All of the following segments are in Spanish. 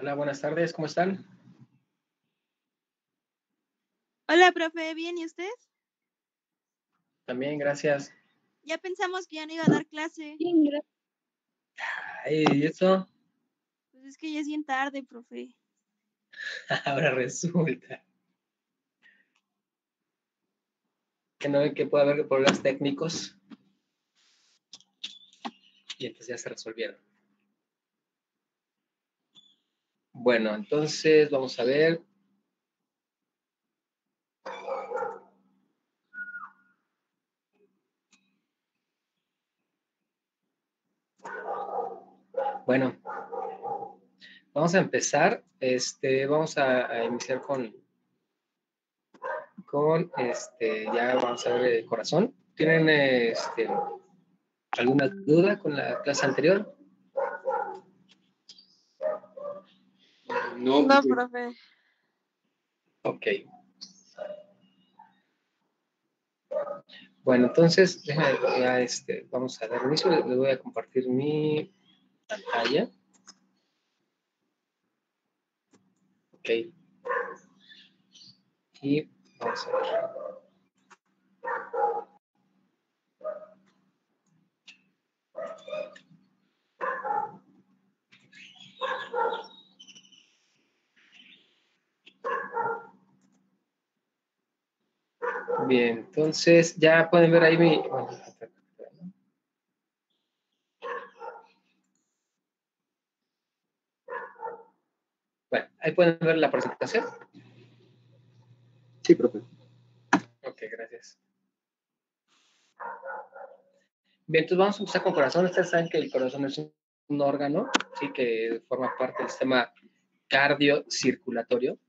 Hola, buenas tardes, ¿cómo están? Hola, profe, ¿bien y usted? También, gracias. Ya pensamos que ya no iba a dar clase. Bien, gracias. Ay, ¿y eso? Pues es que ya es bien tarde, profe. Ahora resulta que no que puede haber problemas técnicos y entonces ya se resolvieron. Bueno, entonces vamos a ver. Bueno, vamos a empezar. Vamos a iniciar ya vamos a ver el corazón. ¿Tienen alguna duda con la clase anterior? No, No, profe. Ok. Bueno, entonces, vamos a dar inicio. Les voy a compartir mi pantalla. Ok. Y vamos a ver. Bien, entonces ya pueden ver ahí mi... Bueno, ahí pueden ver la presentación. sí, profe. Ok, gracias. Bien, entonces vamos a empezar con corazón. Ustedes saben que el corazón es un órgano, sí, que forma parte del sistema cardiocirculatorio.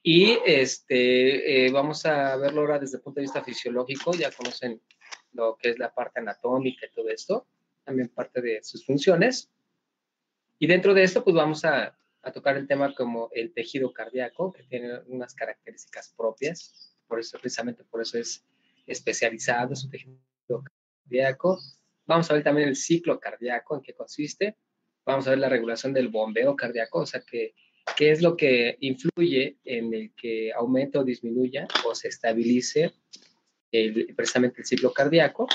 Y vamos a verlo ahora desde el punto de vista fisiológico. Ya conocen lo que es la parte anatómica y todo esto, también parte de sus funciones. Y dentro de esto, pues vamos a tocar el tema como el tejido cardíaco, que tiene unas características propias, por eso, precisamente por eso es especializado, es un tejido cardíaco. Vamos a ver también el ciclo cardíaco, en qué consiste. Vamos a ver la regulación del bombeo cardíaco, o sea, qué es lo que influye en el que aumente o disminuya o se estabilice precisamente el ciclo cardíaco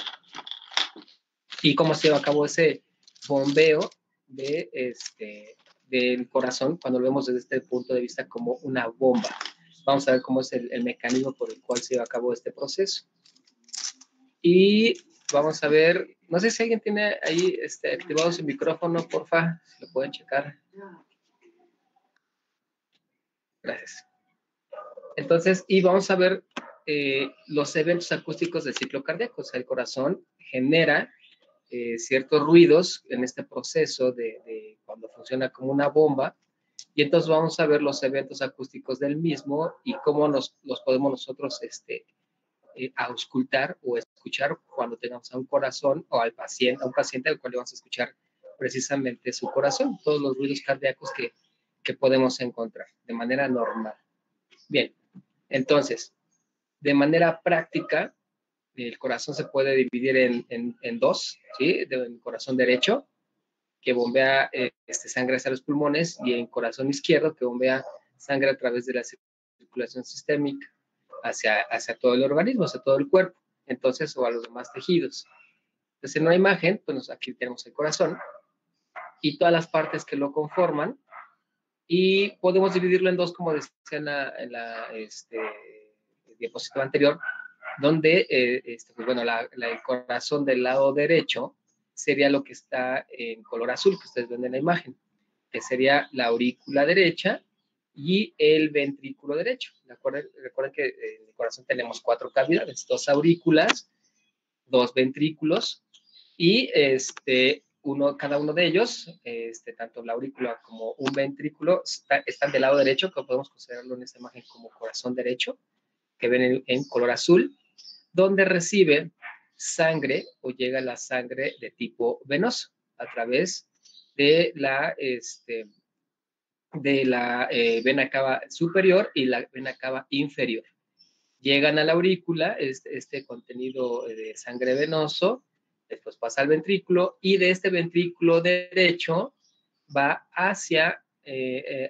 y cómo se lleva a cabo ese bombeo del corazón cuando lo vemos desde este punto de vista como una bomba. Vamos a ver cómo es el mecanismo por el cual se lleva a cabo este proceso. Y vamos a ver, no sé si alguien tiene ahí activado su micrófono, porfa, si lo pueden checar. Gracias. Entonces, y vamos a ver los eventos acústicos del ciclo cardíaco. O sea, el corazón genera ciertos ruidos en este proceso de cuando funciona como una bomba. Y entonces vamos a ver los eventos acústicos del mismo y cómo los podemos nosotros auscultar o escuchar cuando tengamos a un corazón o al paciente, a un paciente al cual le vamos a escuchar precisamente su corazón, todos los ruidos cardíacos que podemos encontrar de manera normal. Bien, entonces, de manera práctica, el corazón se puede dividir en dos, ¿sí? El corazón derecho, que bombea sangre hacia los pulmones, y el corazón izquierdo, que bombea sangre a través de la circulación sistémica hacia todo el organismo, hacia todo el cuerpo, entonces, o a los demás tejidos. Entonces, en una imagen, pues aquí tenemos el corazón y todas las partes que lo conforman, y podemos dividirlo en dos, como decía en la diapositiva anterior, donde, pues bueno, el corazón del lado derecho sería lo que está en color azul, que ustedes ven en la imagen, que sería la aurícula derecha y el ventrículo derecho. Recuerden que en el corazón tenemos 4 cavidades, 2 aurículas, 2 ventrículos, y cada uno de ellos, tanto la aurícula como un ventrículo, están del lado derecho, que podemos considerarlo en esta imagen como corazón derecho, que ven en color azul, donde recibe sangre o llega la sangre de tipo venoso a través de la vena cava superior y la vena cava inferior. Llegan a la aurícula este contenido de sangre venoso, después pasa al ventrículo, y de este ventrículo derecho va hacia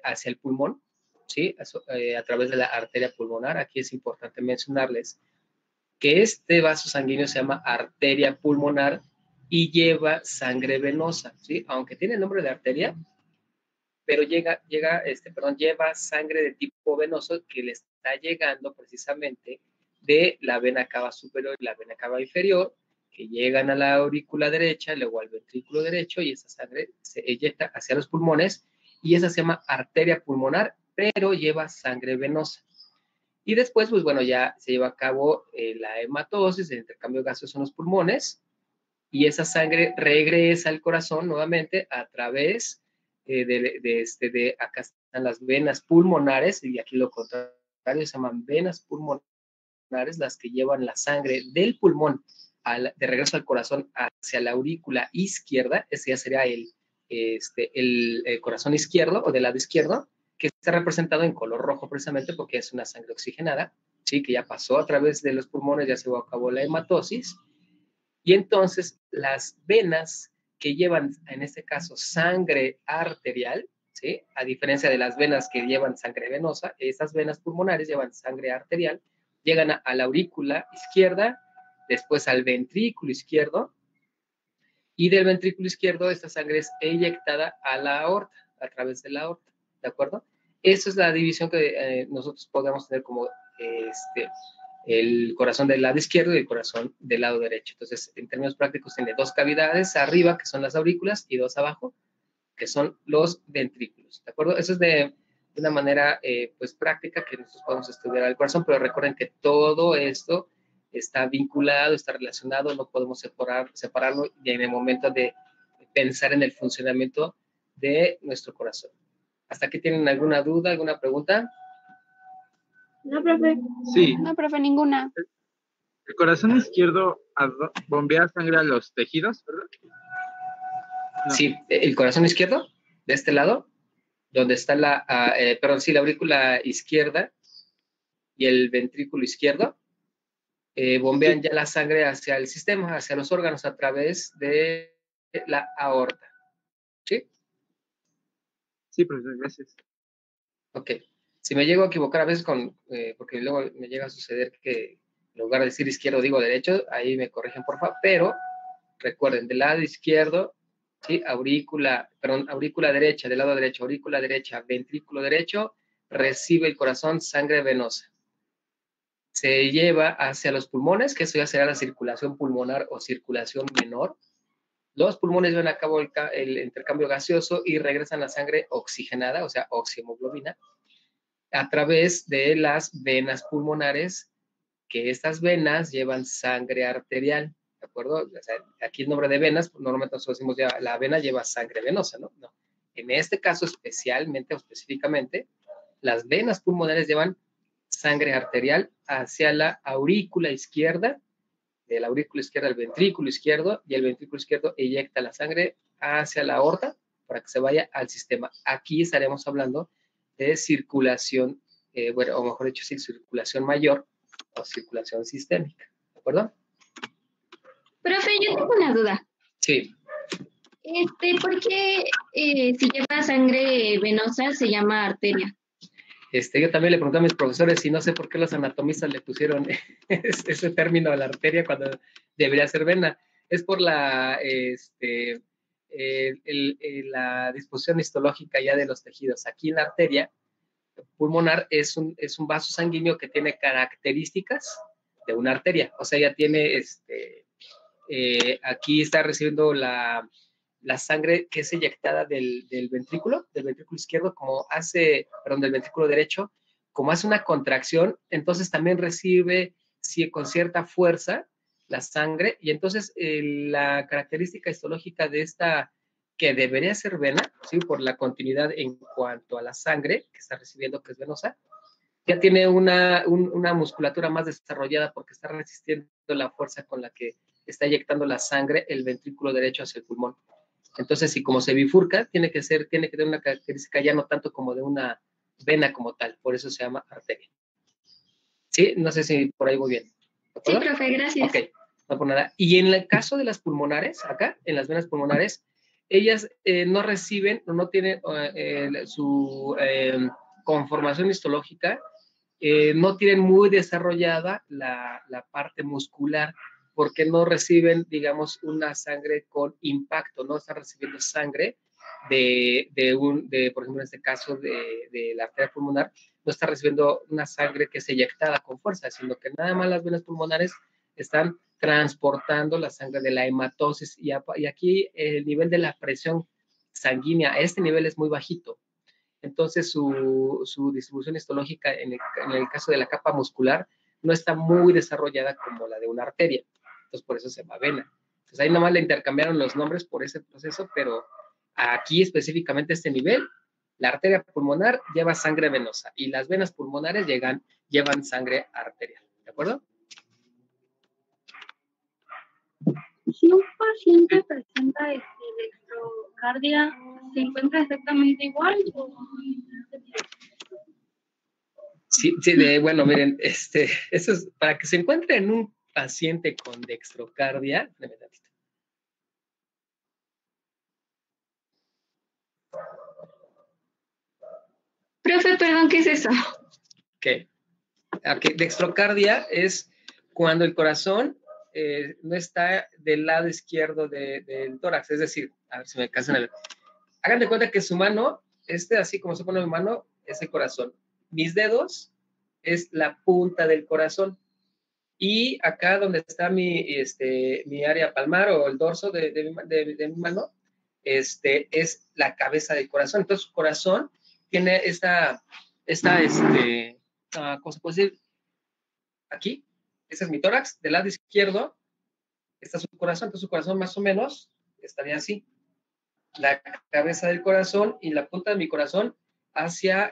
hacia el pulmón, ¿sí? A través de la arteria pulmonar. Aquí es importante mencionarles que este vaso sanguíneo se llama arteria pulmonar y lleva sangre venosa, ¿sí? Aunque tiene el nombre de arteria, pero lleva sangre de tipo venoso que le está llegando precisamente de la vena cava superior y la vena cava inferior, que llegan a la aurícula derecha, luego al ventrículo derecho, y esa sangre se eyecta hacia los pulmones, y esa se llama arteria pulmonar, pero lleva sangre venosa. Y después, pues bueno, ya se lleva a cabo la hematosis, el intercambio gaseoso en los pulmones, y esa sangre regresa al corazón nuevamente a través acá están las venas pulmonares, y aquí lo contrario, se llaman venas pulmonares, las que llevan la sangre del pulmón de regreso al corazón hacia la aurícula izquierda. Ese ya sería el corazón izquierdo o del lado izquierdo, que está representado en color rojo precisamente porque es una sangre oxigenada, ¿sí? Que ya pasó a través de los pulmones, ya se llevó a cabo la hematosis. Y entonces las venas que llevan, en este caso, sangre arterial, ¿sí? A diferencia de las venas que llevan sangre venosa, estas venas pulmonares llevan sangre arterial, llegan a la aurícula izquierda, después al ventrículo izquierdo, y del ventrículo izquierdo esta sangre es eyectada a la aorta, a través de la aorta, ¿de acuerdo? Esa es la división que nosotros podemos tener como el corazón del lado izquierdo y el corazón del lado derecho. Entonces, en términos prácticos, tiene dos cavidades arriba, que son las aurículas, y dos abajo, que son los ventrículos, ¿de acuerdo? Eso es de una manera, pues, práctica que nosotros podemos estudiar al corazón, pero recuerden que todo esto está vinculado, está relacionado, no podemos separarlo y en el momento de pensar en el funcionamiento de nuestro corazón. ¿Hasta aquí tienen alguna duda, alguna pregunta? No, profe. Sí. No, profe, ninguna. El corazón izquierdo bombea sangre a los tejidos, ¿verdad? No. Sí, el corazón izquierdo, de este lado, donde está la aurícula izquierda y el ventrículo izquierdo, bombean ya la sangre hacia el sistema, hacia los órganos a través de la aorta. ¿Sí? Sí, profesor, gracias. Ok. Si me llego a equivocar a veces porque luego me llega a suceder que en lugar de decir izquierdo digo derecho, ahí me corrigen por favor, pero recuerden, del lado izquierdo, ¿sí? Aurícula derecha, del lado derecho, aurícula derecha, ventrículo derecho, recibe el corazón sangre venosa. Se lleva hacia los pulmones, que eso ya será la circulación pulmonar o circulación menor. Los pulmones llevan a cabo el intercambio gaseoso y regresan la sangre oxigenada, o sea, oxihemoglobina, a través de las venas pulmonares, que estas venas llevan sangre arterial, ¿de acuerdo? O sea, aquí el nombre de venas, pues normalmente nosotros decimos ya la vena lleva sangre venosa, ¿no? No. En este caso especialmente o específicamente, las venas pulmonares llevan sangre arterial hacia la aurícula izquierda, de la aurícula izquierda al ventrículo izquierdo, y el ventrículo izquierdo eyecta la sangre hacia la aorta para que se vaya al sistema. Aquí estaremos hablando de circulación, o mejor dicho, sí, circulación mayor o circulación sistémica, ¿de acuerdo? Profe, yo tengo una duda. Sí. ¿Por qué si lleva sangre venosa se llama arteria? Yo también le pregunté a mis profesores y no sé por qué los anatomistas le pusieron ese término a la arteria cuando debería ser vena. Es por la disposición histológica ya de los tejidos. Aquí la arteria pulmonar es un vaso sanguíneo que tiene características de una arteria. O sea, ya tiene, aquí está recibiendo la sangre que es eyectada del ventrículo izquierdo, del ventrículo derecho, como hace una contracción, entonces también recibe con cierta fuerza la sangre, y entonces la característica histológica de esta, que debería ser vena, ¿sí? Por la continuidad en cuanto a la sangre que está recibiendo, que es venosa, ya tiene una musculatura más desarrollada porque está resistiendo la fuerza con la que está eyectando la sangre el ventrículo derecho hacia el pulmón. Entonces, si como se bifurca, tiene que tener una característica ya no tanto como de una vena como tal, por eso se llama arteria. ¿Sí? No sé si por ahí voy bien. Sí, profe, gracias. Ok, no por nada. Y en el caso de las pulmonares, acá, en las venas pulmonares, ellas no reciben, no tienen su conformación histológica, no tienen muy desarrollada la parte muscular, porque no reciben, digamos, una sangre con impacto, no están recibiendo sangre por ejemplo, en este caso de la arteria pulmonar, no está recibiendo una sangre que es eyectada con fuerza, sino que nada más las venas pulmonares están transportando la sangre de la hematosis, y aquí el nivel de la presión sanguínea a este nivel es muy bajito. Entonces su distribución histológica en el caso de la capa muscular no está muy desarrollada como la de una arteria. Entonces por eso se llama vena. Entonces ahí nomás le intercambiaron los nombres por ese proceso, pero aquí específicamente este nivel, la arteria pulmonar lleva sangre venosa y las venas pulmonares llevan sangre arterial. ¿De acuerdo? Si un paciente presenta dextrocardia, ¿se encuentra exactamente igual? Sí, bueno, miren, eso es para que se encuentre en un paciente con dextrocardia. Profe, perdón, ¿qué es eso? ¿Qué? Dextrocardia es cuando el corazón no está del lado izquierdo del tórax, es decir, a ver si me alcanzan a ver. Hagan de cuenta que su mano, así como se pone mi mano, es el corazón. Mis dedos es la punta del corazón. Y acá donde está mi área palmar o el dorso de mi mano, es la cabeza del corazón. Entonces, su corazón tiene ¿cómo se puede decir? Aquí, ese es mi tórax, del lado izquierdo está su corazón. Entonces, su corazón más o menos estaría así. La cabeza del corazón y la punta de mi corazón hacia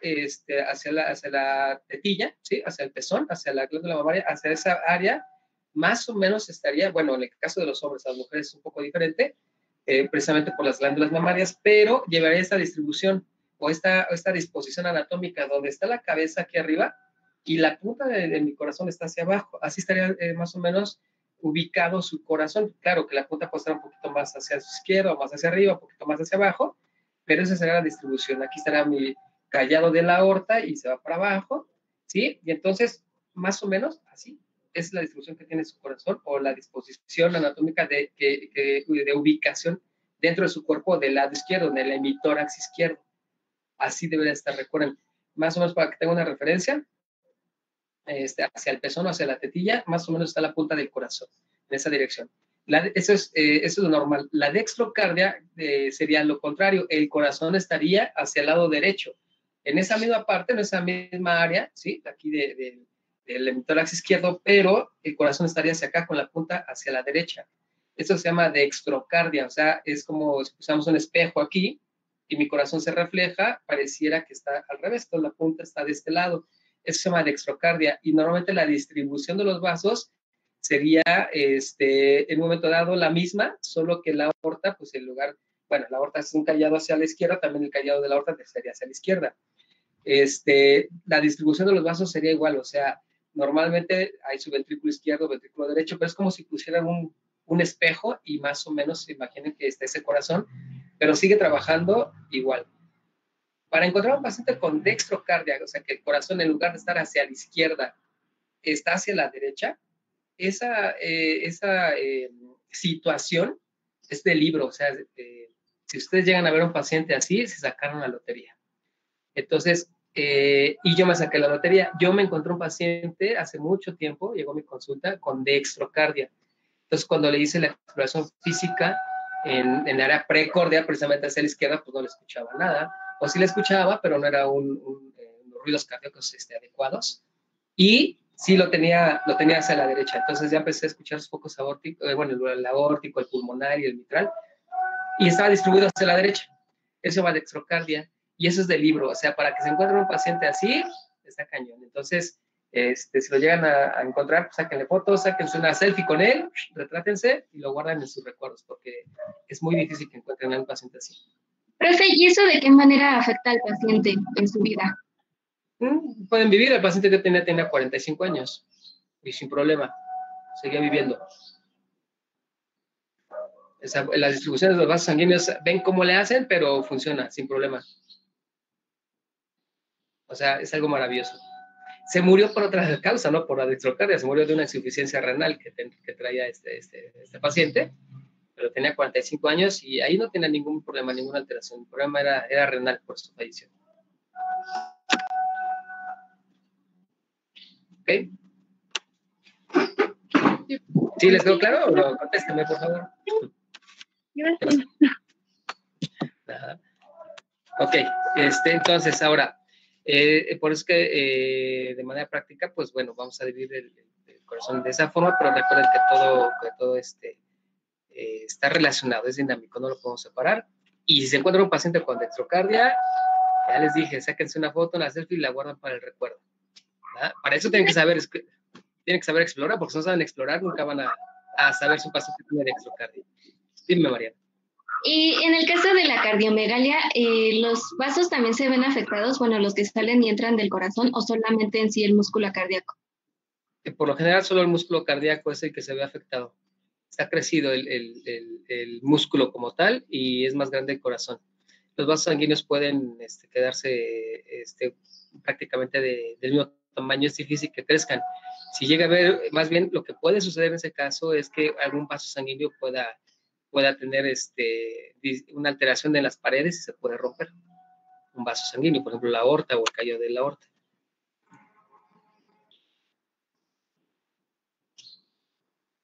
la tetilla, ¿sí? Hacia el pezón, hacia la glándula mamaria, hacia esa área, más o menos estaría, bueno, en el caso de los hombres, las mujeres es un poco diferente, precisamente por las glándulas mamarias, pero llevaría esta distribución o esta disposición anatómica donde está la cabeza aquí arriba y la punta de mi corazón está hacia abajo. Así estaría más o menos ubicado su corazón. Claro que la punta puede estar un poquito más hacia su izquierda o más hacia arriba, un poquito más hacia abajo, pero esa será la distribución. Aquí estará mi callado de la aorta y se va para abajo, ¿sí? Y entonces, más o menos así es la distribución que tiene su corazón o la disposición anatómica de ubicación dentro de su cuerpo del lado izquierdo, en el hemitórax izquierdo. Así debería estar, recuerden, más o menos para que tenga una referencia, hacia el pezón o hacia la tetilla, más o menos está la punta del corazón, en esa dirección. Eso es lo normal. La dextrocardia sería lo contrario, el corazón estaría hacia el lado derecho, en esa misma parte, en esa misma área, ¿sí? Aquí del hemitórax izquierdo, pero el corazón estaría hacia acá con la punta hacia la derecha. Eso se llama dextrocardia, o sea, es como si pusiéramos un espejo aquí y mi corazón se refleja, pareciera que está al revés, entonces la punta está de este lado. Eso se llama dextrocardia y normalmente la distribución de los vasos sería en un momento dado la misma, solo que la aorta, pues el lugar, bueno, la aorta es un callado hacia la izquierda, también el callado de la aorta sería hacia la izquierda. La distribución de los vasos sería igual, o sea, normalmente hay su ventrículo izquierdo, ventrículo derecho, pero es como si pusieran un espejo y más o menos se imaginen que está ese corazón, pero sigue trabajando igual. Para encontrar un paciente con dextrocardia, o sea, que el corazón en lugar de estar hacia la izquierda, está hacia la derecha, esa situación es de libro, o sea, si ustedes llegan a ver a un paciente así, se sacaron la lotería. Entonces, y yo me saqué la lotería. Yo me encontré un paciente hace mucho tiempo, llegó a mi consulta con dextrocardia. Entonces, cuando le hice la exploración física en el área precordia, precisamente hacia la izquierda, pues no le escuchaba nada. O sí le escuchaba, pero no era unos ruidos cardíacos adecuados. Y sí lo tenía hacia la derecha. Entonces ya empecé a escuchar los focos aórticos, bueno, el aórtico, el pulmonar y el mitral. Y estaba distribuido hacia la derecha. Eso va de dextrocardia. Y eso es del libro. O sea, para que se encuentre un paciente así, está cañón. Entonces, si lo llegan a encontrar, pues sáquenle fotos, sáquense una selfie con él, retrátense y lo guardan en sus recuerdos, porque es muy difícil que encuentren a un paciente así. Profe, ¿y eso de qué manera afecta al paciente en su vida? Pueden vivir, el paciente que tenía 45 años y sin problema, seguía viviendo. Las distribuciones de los vasos sanguíneos ven cómo le hacen, pero funciona sin problema. O sea, es algo maravilloso. Se murió por otra causa, ¿no? Por la dextrocardia, se murió de una insuficiencia renal que traía este paciente, pero tenía 45 años y ahí no tenía ningún problema, ninguna alteración. El problema era renal, por eso falleció. ¿Ok? ¿Sí les quedó claro o no? Contésteme, por favor. Gracias. Ajá. Ok, entonces ahora, por eso que de manera práctica, pues bueno, vamos a dividir el corazón de esa forma, pero recuerden que todo está relacionado, es dinámico, no lo podemos separar. Y si se encuentra un paciente con dextrocardia, ya les dije, sáquense una foto, una selfie y la guardan para el recuerdo. ¿Verdad? Para eso tienen que saber explorar, porque si no saben explorar, nunca van a saber si un paciente tiene dextrocardia. Dime, Mariana. Y en el caso de la cardiomegalia, ¿los vasos también se ven afectados? Bueno, los que salen y entran del corazón, o solamente en sí el músculo cardíaco. Por lo general, solo el músculo cardíaco es el que se ve afectado. Está crecido el músculo como tal y es más grande el corazón. Los vasos sanguíneos pueden quedarse prácticamente del mismo tamaño, es difícil que crezcan. Si llega a ver, más bien lo que puede suceder en ese caso es que algún vaso sanguíneo pueda tener una alteración en las paredes y se puede romper un vaso sanguíneo, por ejemplo la aorta o el callo de la aorta.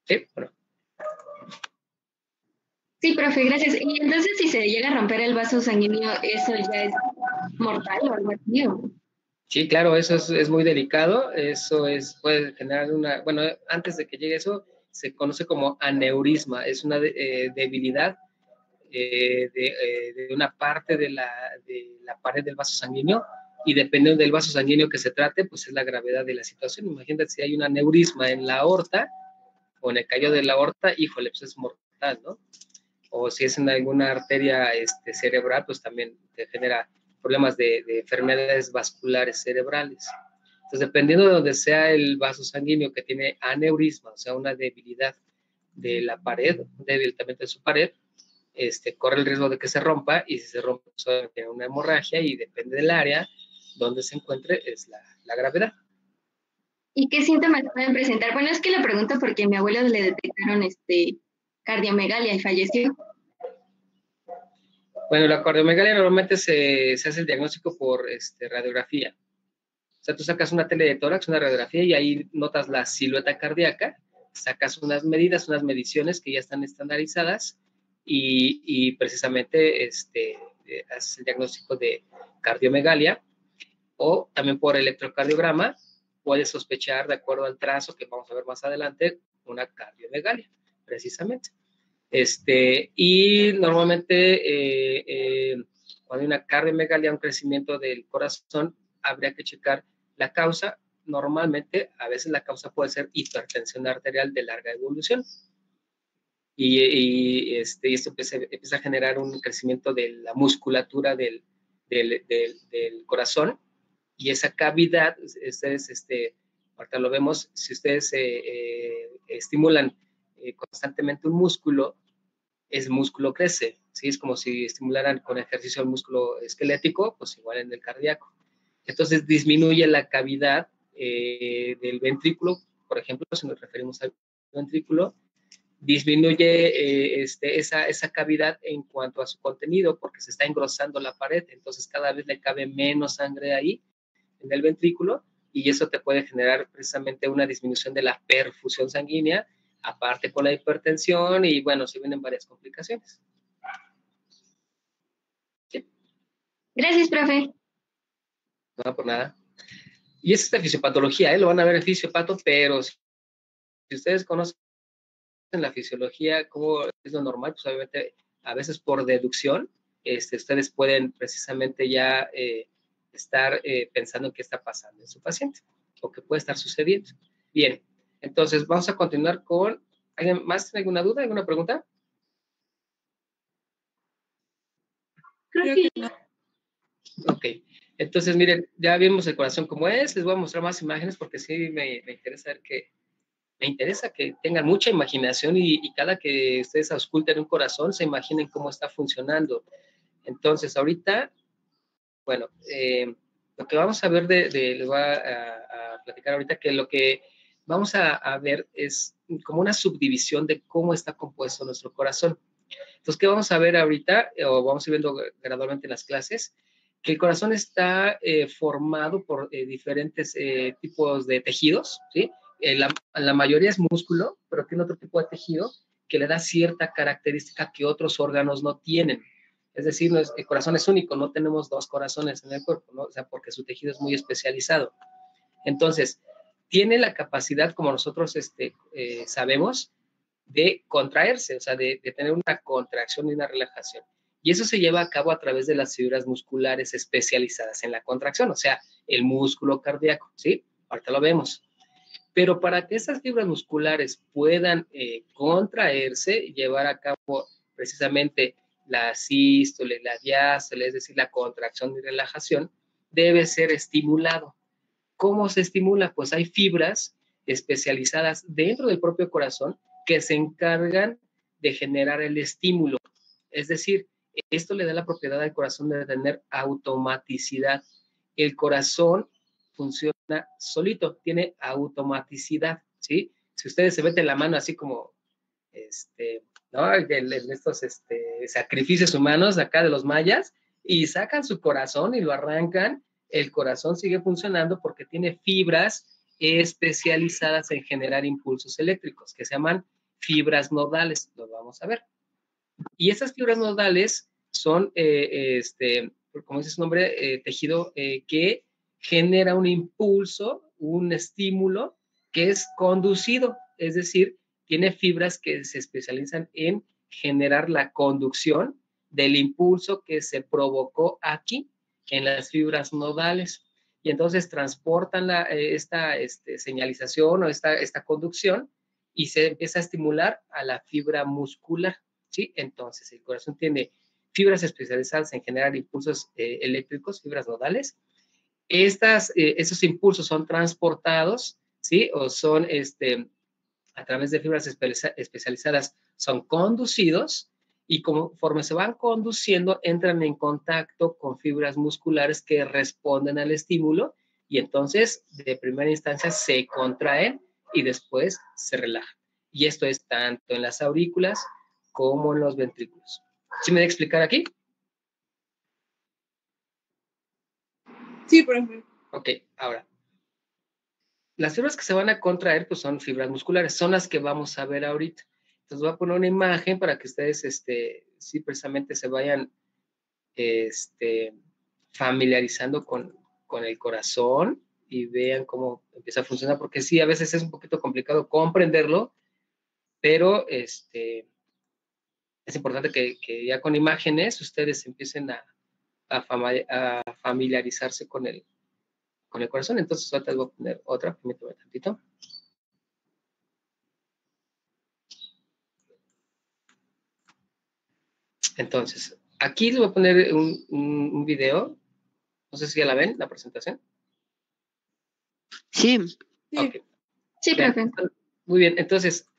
Sí, bueno. Sí, profe, gracias. Y entonces, si se llega a romper el vaso sanguíneo, ¿eso ya es mortal o algo así? Sí, claro, eso es muy delicado. Eso puede generar bueno, antes de que llegue eso, se conoce como aneurisma. Es una debilidad de una parte de la pared del vaso sanguíneo, y dependiendo del vaso sanguíneo que se trate, pues es la gravedad de la situación. Imagínate si hay un aneurisma en la aorta o en el callo de la aorta, híjole, pues es mortal, ¿no? O si es en alguna arteria cerebral, pues también te genera problemas de enfermedades vasculares cerebrales. Entonces, dependiendo de donde sea el vaso sanguíneo que tiene aneurisma, o sea, una debilidad de la pared, un debilitamiento de su pared, corre el riesgo de que se rompa, y si se rompe, pues, tiene una hemorragia, y depende del área donde se encuentre, es la gravedad. ¿Y qué síntomas pueden presentar? Bueno, es que le pregunto porque a mi abuelo le detectaron cardiomegalia y falleció. Bueno, la cardiomegalia normalmente se hace el diagnóstico por radiografía. O sea, tú sacas una tele de tórax, una radiografía, y ahí notas la silueta cardíaca, sacas unas medidas, unas mediciones que ya están estandarizadas, y precisamente haces el diagnóstico de cardiomegalia, o también por electrocardiograma puedes sospechar, de acuerdo al trazo que vamos a ver más adelante, una cardiomegalia, precisamente. Y normalmente cuando hay una cardiomegalia, un crecimiento del corazón, habría que checar la causa. Normalmente, a veces la causa puede ser hipertensión arterial de larga evolución. Y esto empieza a generar un crecimiento de la musculatura del corazón, y esa cavidad, ustedes, ahorita lo vemos, si ustedes estimulan constantemente un músculo, el músculo crece, ¿sí? Es como si estimularan con ejercicio el músculo esquelético, pues igual en el cardíaco. Entonces disminuye la cavidad del ventrículo, por ejemplo, si nos referimos al ventrículo, disminuye esa cavidad en cuanto a su contenido, porque se está engrosando la pared, entonces cada vez le cabe menos sangre ahí en el ventrículo, y eso te puede generar precisamente una disminución de la perfusión sanguínea, aparte con la hipertensión, y bueno, se vienen varias complicaciones. ¿Sí? Gracias, profe. No, por nada. Y es esta fisiopatología, lo van a ver en fisiopato, pero si ustedes conocen la fisiología, cómo es lo normal, pues obviamente a veces por deducción, ustedes pueden precisamente ya estar pensando en qué está pasando en su paciente, o qué puede estar sucediendo. Bien, entonces vamos a continuar con, ¿alguien más tiene alguna duda, alguna pregunta? Creo que no. Ok, entonces miren, ya vimos el corazón como es, les voy a mostrar más imágenes porque sí me interesa ver Me interesa que tengan mucha imaginación y cada que ustedes ausculten un corazón, se imaginen cómo está funcionando. Entonces, ahorita, bueno, lo que vamos a ver les voy a platicar ahorita que lo que vamos a ver es como una subdivisión de cómo está compuesto nuestro corazón. Entonces, ¿qué vamos a ver ahorita? O vamos a ir viendo gradualmente en las clases, que el corazón está formado por diferentes tipos de tejidos, ¿sí? La mayoría es músculo, pero tiene otro tipo de tejido que le da cierta característica que otros órganos no tienen. Es decir, el corazón es único, no tenemos dos corazones en el cuerpo, ¿no? O sea, porque su tejido es muy especializado. Entonces, tiene la capacidad, como nosotros sabemos, de contraerse, o sea, de tener una contracción y una relajación. Y eso se lleva a cabo a través de las fibras musculares especializadas en la contracción, o sea, el músculo cardíaco, ¿sí? Ahorita lo vemos. Pero para que esas fibras musculares puedan contraerse y llevar a cabo precisamente la sístole, la diástole, es decir, la contracción y relajación, debe ser estimulado. ¿Cómo se estimula? Pues hay fibras especializadas dentro del propio corazón que se encargan de generar el estímulo. Es decir, esto le da la propiedad al corazón de tener automaticidad. El corazón funciona solito, tiene automaticidad, ¿sí? Si ustedes se meten la mano así como, ¿no? En estos sacrificios humanos acá de los mayas y sacan su corazón y lo arrancan, el corazón sigue funcionando porque tiene fibras especializadas en generar impulsos eléctricos que se llaman fibras nodales, lo vamos a ver. Y esas fibras nodales son, como dice su nombre, tejido que genera un impulso, un estímulo que es conducido, es decir, tiene fibras que se especializan en generar la conducción del impulso que se provocó aquí en las fibras nodales. Y entonces transportan esta señalización o esta conducción y se empieza a estimular a la fibra muscular, ¿sí? Entonces, el corazón tiene fibras especializadas en generar impulsos eléctricos, fibras nodales. Esos impulsos son transportados, ¿sí? O son, a través de fibras especializadas, son conducidos y conforme se van conduciendo, entran en contacto con fibras musculares que responden al estímulo y entonces, de primera instancia, se contraen y después se relajan. Y esto es tanto en las aurículas como en los ventrículos. ¿Sí me voy a explicar aquí? Sí, profe. Ok, ahora. Las fibras que se van a contraer, pues son fibras musculares, son las que vamos a ver ahorita. Entonces voy a poner una imagen para que ustedes, sí, precisamente se vayan, familiarizando con el corazón y vean cómo empieza a funcionar, porque sí, a veces es un poquito complicado comprenderlo, pero es importante que ya con imágenes ustedes empiecen a familiarizarse con el corazón. Entonces ahorita les voy a poner otra, permítame tantito. Entonces, aquí les voy a poner un video. No sé si ya la ven, la presentación. Sí. Okay. Sí, profe. Muy bien, entonces,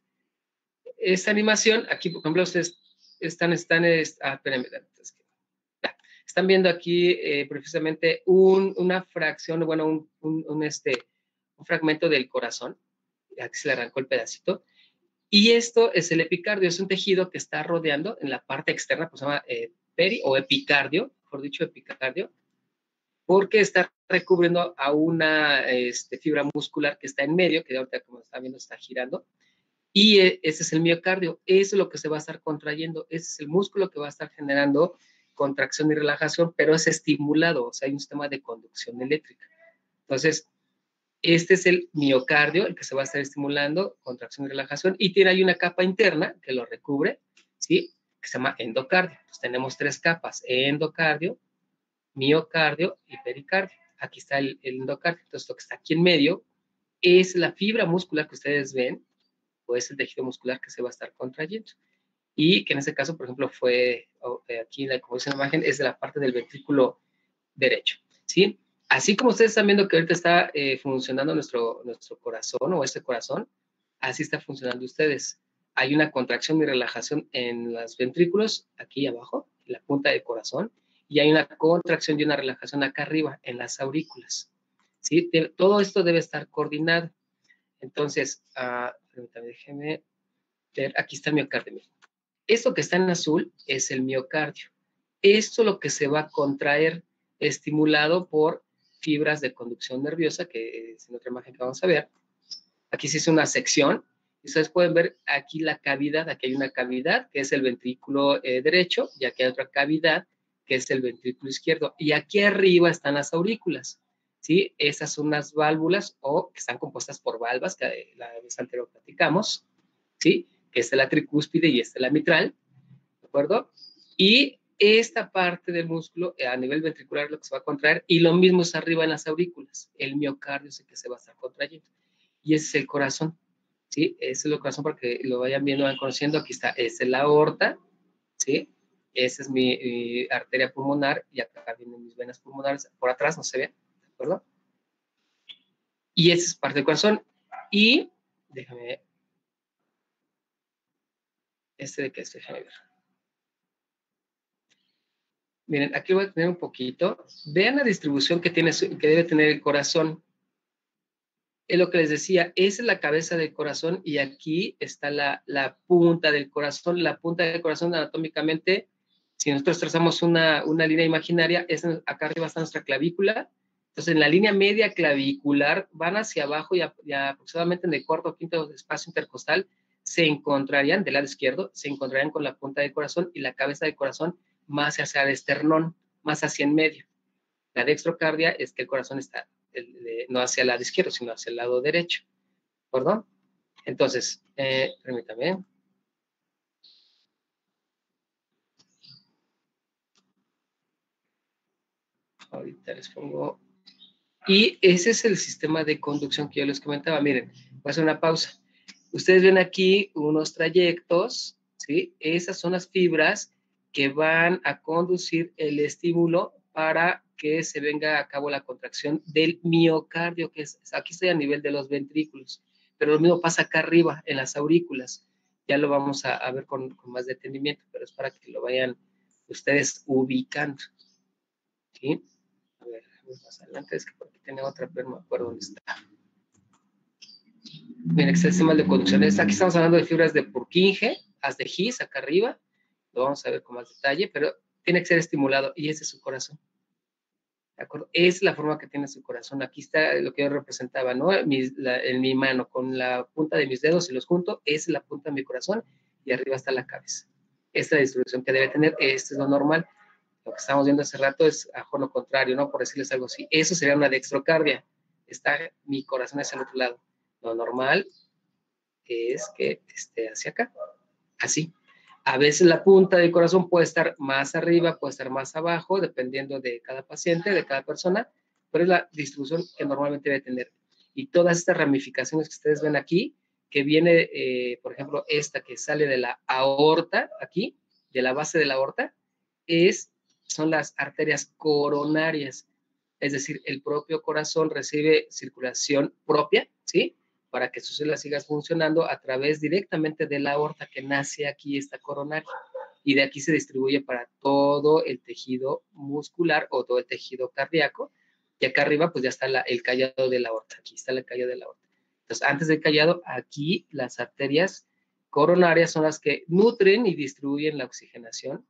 esta animación, aquí, por ejemplo, ustedes espérenme, están viendo aquí precisamente una fracción, bueno, un fragmento del corazón. Aquí se le arrancó el pedacito. Y esto es el epicardio, es un tejido que está rodeando en la parte externa, pues se llama peri o epicardio, mejor dicho, epicardio, porque está recubriendo a una fibra muscular que está en medio, que ahorita como están viendo está girando, y ese es el miocardio, eso es lo que se va a estar contrayendo, ese es el músculo que va a estar generando contracción y relajación, pero es estimulado, o sea, hay un sistema de conducción eléctrica. Entonces, este es el miocardio, el que se va a estar estimulando, contracción y relajación, y tiene ahí una capa interna que lo recubre, ¿sí? Que se llama endocardio. Entonces, tenemos tres capas, endocardio, miocardio y pericardio. Aquí está el endocardio. Entonces, lo que está aquí en medio es la fibra muscular que ustedes ven, o es el tejido muscular que se va a estar contrayendo. Y que en este caso, por ejemplo, fue aquí, como dice la imagen, es de la parte del ventrículo derecho, ¿sí? Así como ustedes están viendo que ahorita está funcionando nuestro corazón o este corazón, Así está funcionando ustedes. Hay una contracción y relajación en los ventrículos, aquí abajo, en la punta del corazón, y hay una contracción y una relajación acá arriba, en las aurículas. ¿Sí? Todo esto debe estar coordinado. Entonces, déjeme ver, aquí está el miocardio. Esto que está en azul es el miocardio. Esto es lo que se va a contraer, estimulado por fibras de conducción nerviosa, que es en otra imagen que vamos a ver. Aquí se hizo una sección. Ustedes pueden ver aquí la cavidad. Aquí hay una cavidad, que es el ventrículo derecho, y aquí hay otra cavidad, que es el ventrículo izquierdo. Y aquí arriba están las aurículas. ¿Sí? Esas son unas válvulas, o que están compuestas por valvas, que la vez anterior platicamos. ¿Sí? Que esta es la tricúspide y esta es la mitral. ¿De acuerdo? Y esta parte del músculo a nivel ventricular es lo que se va a contraer, y lo mismo es arriba en las aurículas. El miocardio es el que se va a estar contrayendo. Y ese es el corazón, ¿sí? Ese es el corazón, para que lo vayan viendo, van conociendo. Aquí está, esa es la aorta, ¿sí? Esa es mi arteria pulmonar, y acá vienen mis venas pulmonares. Por atrás no se ve, ¿de acuerdo? Y esa es parte del corazón. Y, déjame ver. ¿De qué es? Déjame ver. Miren, aquí voy a tener un poquito. Vean la distribución que debe tener el corazón. Es lo que les decía, esa es la cabeza del corazón, y aquí está la punta del corazón. La punta del corazón, anatómicamente, si nosotros trazamos una línea imaginaria, acá arriba está nuestra clavícula. Entonces, en la línea media clavicular van hacia abajo, y aproximadamente en el cuarto o quinto espacio intercostal se encontrarían, del lado izquierdo, se encontrarían con la punta del corazón, y la cabeza del corazón más hacia el esternón, más hacia en medio. La dextrocardia es que el corazón está no hacia el lado izquierdo, sino hacia el lado derecho. ¿Perdón? Entonces, permítame. Ahorita les pongo. Y ese es el sistema de conducción que yo les comentaba. Miren, voy a hacer una pausa. Ustedes ven aquí unos trayectos, ¿sí? Esas son las fibras que van a conducir el estímulo para que se venga a cabo la contracción del miocardio, que es, aquí estoy a nivel de los ventrículos, pero lo mismo pasa acá arriba, en las aurículas. Ya lo vamos a ver con más detenimiento, pero es para que lo vayan ustedes ubicando. ¿Sí? A ver, más adelante, es que por aquí tiene otra, pero no me acuerdo dónde está. Bien, este sistema de conducción. Aquí estamos hablando de fibras de Purkinje, haz de His, acá arriba. Lo vamos a ver con más detalle, pero tiene que ser estimulado, y ese es su corazón. ¿De acuerdo? Es la forma que tiene su corazón. Aquí está lo que yo representaba, ¿no? En mi mano, con la punta de mis dedos, y los junto, es la punta de mi corazón, y arriba está la cabeza. Esta es la distribución que debe tener. Esto es lo normal. Lo que estamos viendo hace rato es lo contrario, ¿no? Por decirles algo así. Eso sería una dextrocardia. Mi corazón es al otro lado. Lo normal es que esté hacia acá, así. A veces la punta del corazón puede estar más arriba, puede estar más abajo, dependiendo de cada paciente, de cada persona, pero es la distribución que normalmente debe tener. Y todas estas ramificaciones que ustedes ven aquí, que viene, por ejemplo, esta que sale de la aorta, aquí, de la base de la aorta, son las arterias coronarias. Es decir, el propio corazón recibe circulación propia, ¿sí? Para que sus células sigan funcionando a través directamente de la aorta, que nace aquí, esta coronaria, y de aquí se distribuye para todo el tejido muscular o todo el tejido cardíaco, y acá arriba pues ya está el callado de la aorta. Aquí está el callado de la aorta. Entonces, antes del callado, aquí las arterias coronarias son las que nutren y distribuyen la oxigenación,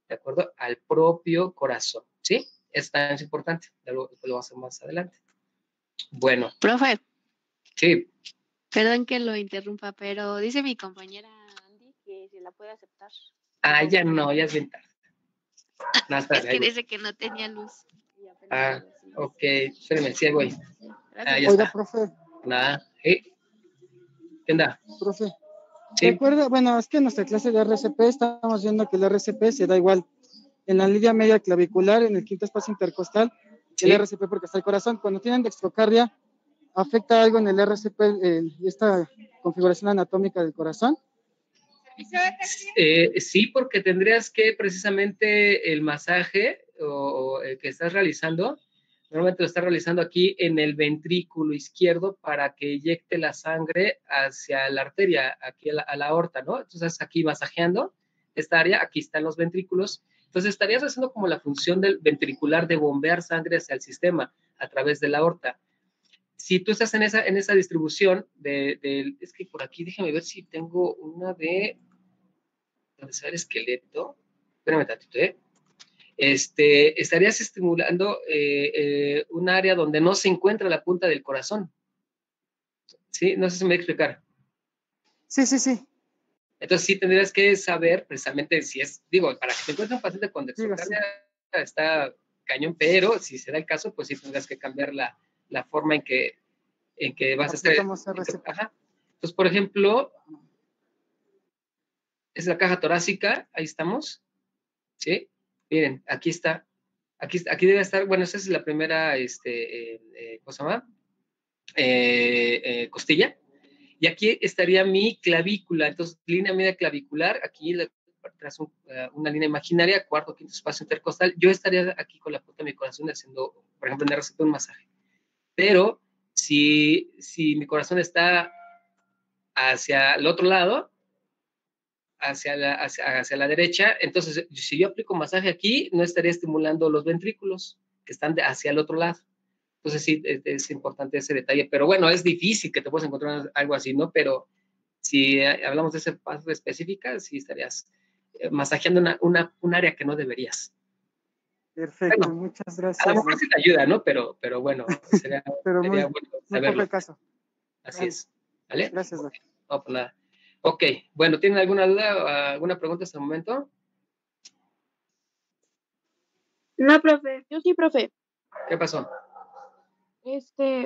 ¿de acuerdo?, al propio corazón, ¿sí? Esto también es importante, lo vamos a hacer más adelante. Bueno. Profe. Sí. Perdón que lo interrumpa, pero dice mi compañera Andy que se la puede aceptar. Ya no, ya es bien tarde. No, es que dice que no tenía luz. Ok, espérenme, sí, voy. Ya Oiga, está. profe. Nada, ¿qué onda? Profe. Sí. Recuerda, bueno, es que en nuestra clase de RCP estamos viendo que el RCP se da igual en la línea media clavicular, en el quinto espacio intercostal, el RCP porque está el corazón. Cuando tienen dextrocardia, ¿afecta algo en el RCP, esta configuración anatómica del corazón? Sí, porque tendrías que precisamente el masaje o el que estás realizando Normalmente lo está realizando aquí en el ventrículo izquierdo para que eyecte la sangre hacia la arteria, aquí a la aorta, ¿no? Entonces aquí masajeando esta área, aquí están los ventrículos. Entonces estarías haciendo como la función del ventricular de bombear sangre hacia el sistema a través de la aorta. Si tú estás en esa distribución es que por aquí, déjame ver si tengo una de donde se ve el esqueleto. Espérame tantito, estarías estimulando un área donde no se encuentra la punta del corazón. ¿Sí? No sé si me voy a explicar. Sí, sí, sí. Entonces sí tendrías que saber precisamente si es, digo, para que te encuentres un paciente con dextrocardia está cañón, pero si se da el caso, pues sí tendrás que cambiar la forma en que vas a estar. Ajá. Entonces, por ejemplo, es la caja torácica, ahí estamos, ¿sí? Miren, aquí está. Aquí debe estar, bueno, esa es la primera, ¿cómo se llama? Costilla. Y aquí estaría mi clavícula. Entonces, línea media clavicular, aquí tras una línea imaginaria, cuarto, quinto espacio intercostal. Yo estaría aquí con la punta de mi corazón haciendo, por ejemplo, en RCP un masaje. Pero si mi corazón está hacia el otro lado, hacia la derecha, entonces si yo aplico masaje aquí, no estaría estimulando los ventrículos que están hacia el otro lado. Entonces sí, es importante ese detalle, pero bueno, es difícil que te puedas encontrar algo así, ¿no? Pero si hablamos de ese paso específica, sí estarías masajeando un área que no deberías. Perfecto, bueno, muchas gracias. A lo mejor sí te ayuda, ¿no? Pero bueno, sería, pero sería muy, bueno muy saberlo. poco el caso. Así es. ¿Vale? Gracias, Doc. No, pues nada. Ok, bueno, ¿tienen alguna duda o alguna pregunta hasta el momento? No, profe. Yo sí, profe. ¿Qué pasó?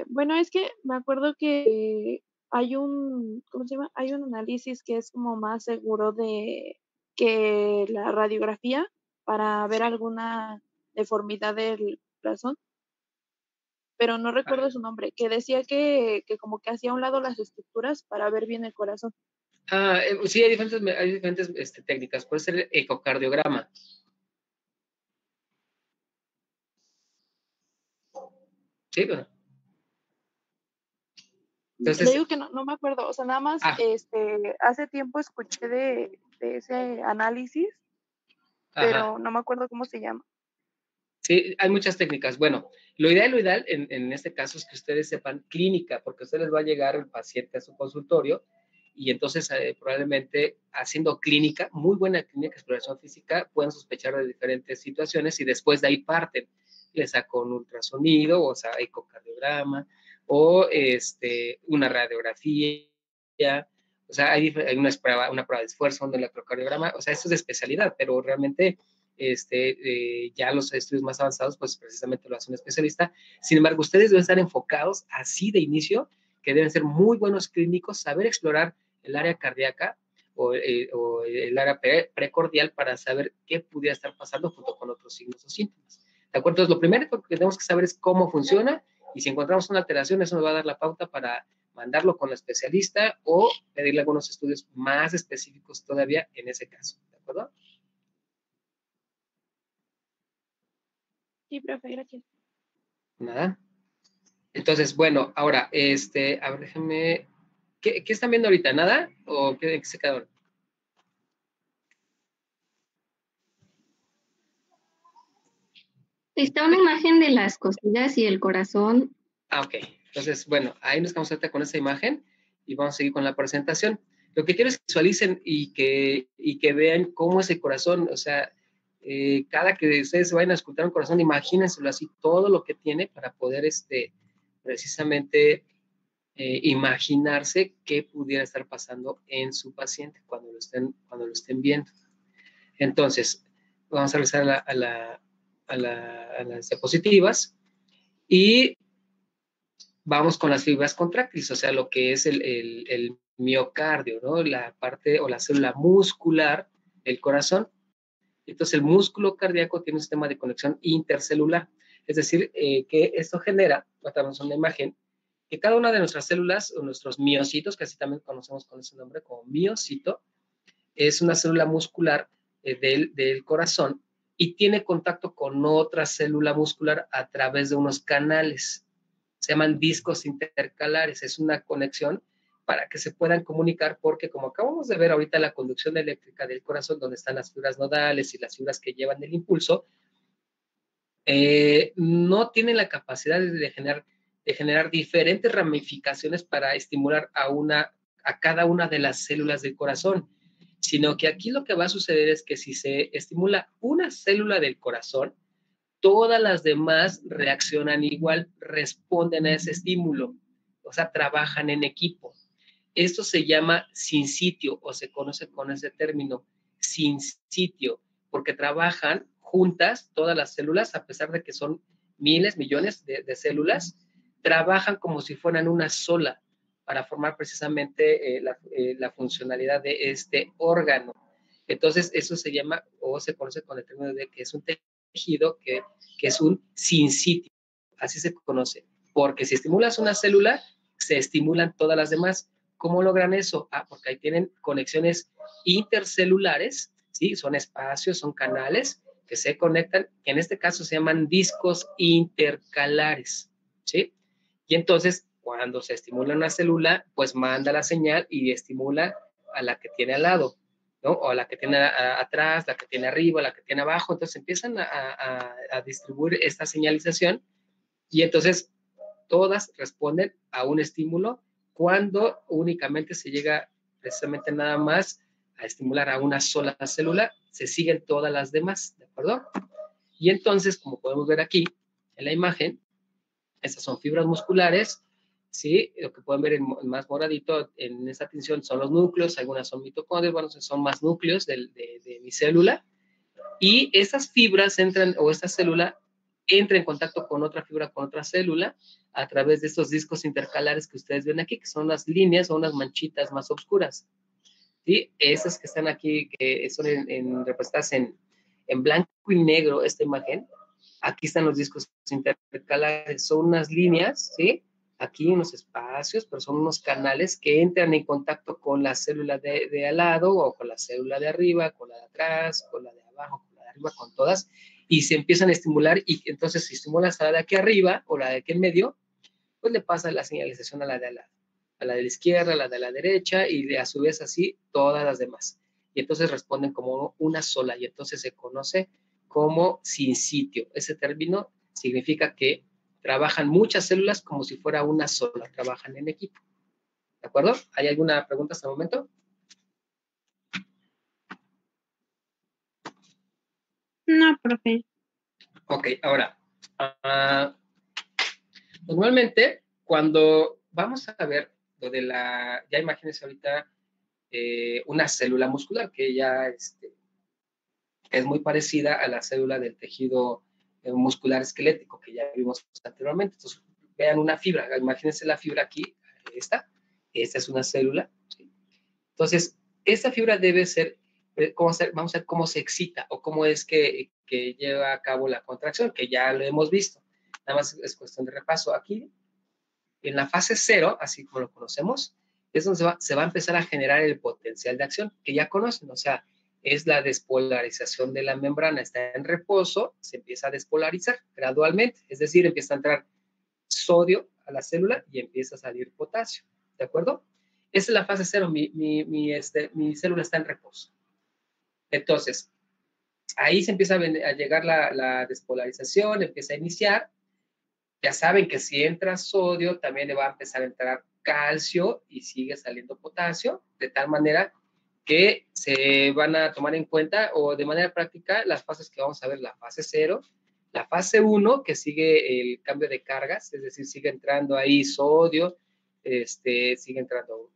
Bueno, es que me acuerdo que hay ¿cómo se llama? Hay un análisis que es como más seguro de que la radiografía para ver alguna deformidad del corazón, pero no recuerdo su nombre, que decía que como que hacía a un lado las estructuras para ver bien el corazón. Sí, hay diferentes técnicas. Puede ser el ecocardiograma. Sí, bueno. Entonces, Le digo que no me acuerdo, o sea, nada más hace tiempo escuché de ese análisis, pero no me acuerdo cómo se llama. Sí, hay muchas técnicas. Bueno, lo ideal en este caso es que ustedes sepan clínica, porque a ustedes les va a llegar el paciente a su consultorio y entonces probablemente haciendo clínica, muy buena clínica, exploración física, pueden sospechar de diferentes situaciones y después de ahí parten. Les saco un ultrasonido, o sea, ecocardiograma, o una radiografía, o sea, hay una prueba de esfuerzo, un electrocardiograma, o sea, eso es de especialidad, pero realmente ya los estudios más avanzados, pues precisamente lo hace un especialista. Sin embargo, ustedes deben estar enfocados así de inicio, que deben ser muy buenos clínicos, saber explorar el área cardíaca o el área precordial para saber qué pudiera estar pasando junto con otros signos o síntomas. ¿De acuerdo? Entonces, lo primero que tenemos que saber es cómo funciona y si encontramos una alteración, eso nos va a dar la pauta para mandarlo con el especialista o pedirle algunos estudios más específicos todavía en ese caso. ¿De acuerdo? Sí, profe, gracias. Nada. Entonces, bueno, ahora, a ver, déjenme. ¿Qué están viendo ahorita? ¿Nada? ¿O qué se quedaron? Está una imagen de las costillas y el corazón. Ok. Entonces, bueno, ahí nos quedamos ahorita con esa imagen y vamos a seguir con la presentación. Lo que quiero es que visualicen y que vean cómo es el corazón, o sea, cada que ustedes se vayan a escultar un corazón, imagínenselo así, todo lo que tiene para poder, precisamente, imaginarse qué pudiera estar pasando en su paciente cuando lo estén viendo. Entonces, vamos a regresar a las diapositivas y vamos con las fibras contráctiles, o sea, lo que es el miocardio, ¿no? La parte o la célula muscular del corazón. Entonces, el músculo cardíaco tiene un sistema de conexión intercelular, es decir, que esto genera, tratamos una imagen, que cada una de nuestras células o nuestros miocitos, que así también conocemos con ese nombre como miocito, es una célula muscular del corazón y tiene contacto con otra célula muscular a través de unos canales. Se llaman discos intercalares. Es una conexión para que se puedan comunicar, porque como acabamos de ver ahorita la conducción eléctrica del corazón, donde están las fibras nodales y las fibras que llevan el impulso, no tienen la capacidad de generar diferentes ramificaciones para estimular a cada una de las células del corazón, sino que aquí lo que va a suceder es que si se estimula una célula del corazón, todas las demás reaccionan igual, responden a ese estímulo, o sea, trabajan en equipo. Esto se llama sincitio, o se conoce con ese término, sincitio, porque trabajan juntas todas las células, a pesar de que son miles, millones de células, trabajan como si fueran una sola para formar precisamente la funcionalidad de este órgano. Entonces, eso se llama, o se conoce con el término de que es un tejido que es un sincitio, así se conoce, porque si estimulas una célula, se estimulan todas las demás. ¿Cómo logran eso? Porque ahí tienen conexiones intercelulares, ¿sí? Son espacios, son canales que se conectan, que en este caso se llaman discos intercalares, ¿sí? Y entonces, cuando se estimula una célula, pues manda la señal y estimula a la que tiene al lado, ¿no? O a la que tiene atrás, la que tiene arriba, la que tiene abajo. Entonces empiezan a distribuir esta señalización y entonces todas responden a un estímulo cuando únicamente se llega precisamente nada más a estimular a una sola célula, se siguen todas las demás, ¿de acuerdo? Y entonces, como podemos ver aquí en la imagen, estas son fibras musculares, ¿sí? Lo que pueden ver en más moradito en esta tinción son los núcleos, algunas son mitocondrias, bueno, son más núcleos de mi célula, y estas fibras entran, o esta célula entra en contacto con otra fibra, con otra célula, a través de estos discos intercalares que ustedes ven aquí, que son unas líneas o unas manchitas más oscuras. ¿Sí? Esas que están aquí, que son representadas en blanco y negro, esta imagen, aquí están los discos intercalares, son unas líneas, ¿sí? Aquí unos espacios, pero son unos canales que entran en contacto con la célula de al lado, o con la célula de arriba, con la de atrás, con la de abajo, con la de arriba, con todas, y se empiezan a estimular, y entonces si estimulas a la de aquí arriba, o la de aquí en medio, pues le pasa la señalización a la de al lado, a la de la izquierda, a la de la derecha, y a su vez así todas las demás. Y entonces responden como una sola, y entonces se conoce como sincitio. Ese término significa que trabajan muchas células como si fuera una sola, trabajan en equipo. ¿De acuerdo? ¿Hay alguna pregunta hasta el momento? No, profe. Ok, ahora, normalmente cuando vamos a ver lo de ya imagínense ahorita una célula muscular que ya es muy parecida a la célula del tejido muscular esquelético que ya vimos anteriormente. Entonces, vean una fibra, imagínense la fibra aquí, esta es una célula, ¿sí? Entonces, esta fibra debe ser, vamos a ver cómo se excita o cómo es que lleva a cabo la contracción, que ya lo hemos visto. Nada más es cuestión de repaso. Aquí, en la fase 0, así como lo conocemos, es donde se va a empezar a generar el potencial de acción, que ya conocen, o sea, es la despolarización de la membrana, está en reposo, se empieza a despolarizar gradualmente, es decir, empieza a entrar sodio a la célula y empieza a salir potasio, ¿de acuerdo? Esa es la fase 0, mi célula está en reposo. Entonces, ahí se empieza a llegar la despolarización, empieza a iniciar. Ya saben que si entra sodio, también le va a empezar a entrar calcio y sigue saliendo potasio, de tal manera que se van a tomar en cuenta, o de manera práctica, las fases que vamos a ver, la fase 0, la fase 1, que sigue el cambio de cargas, es decir, sigue entrando ahí sodio, sigue entrando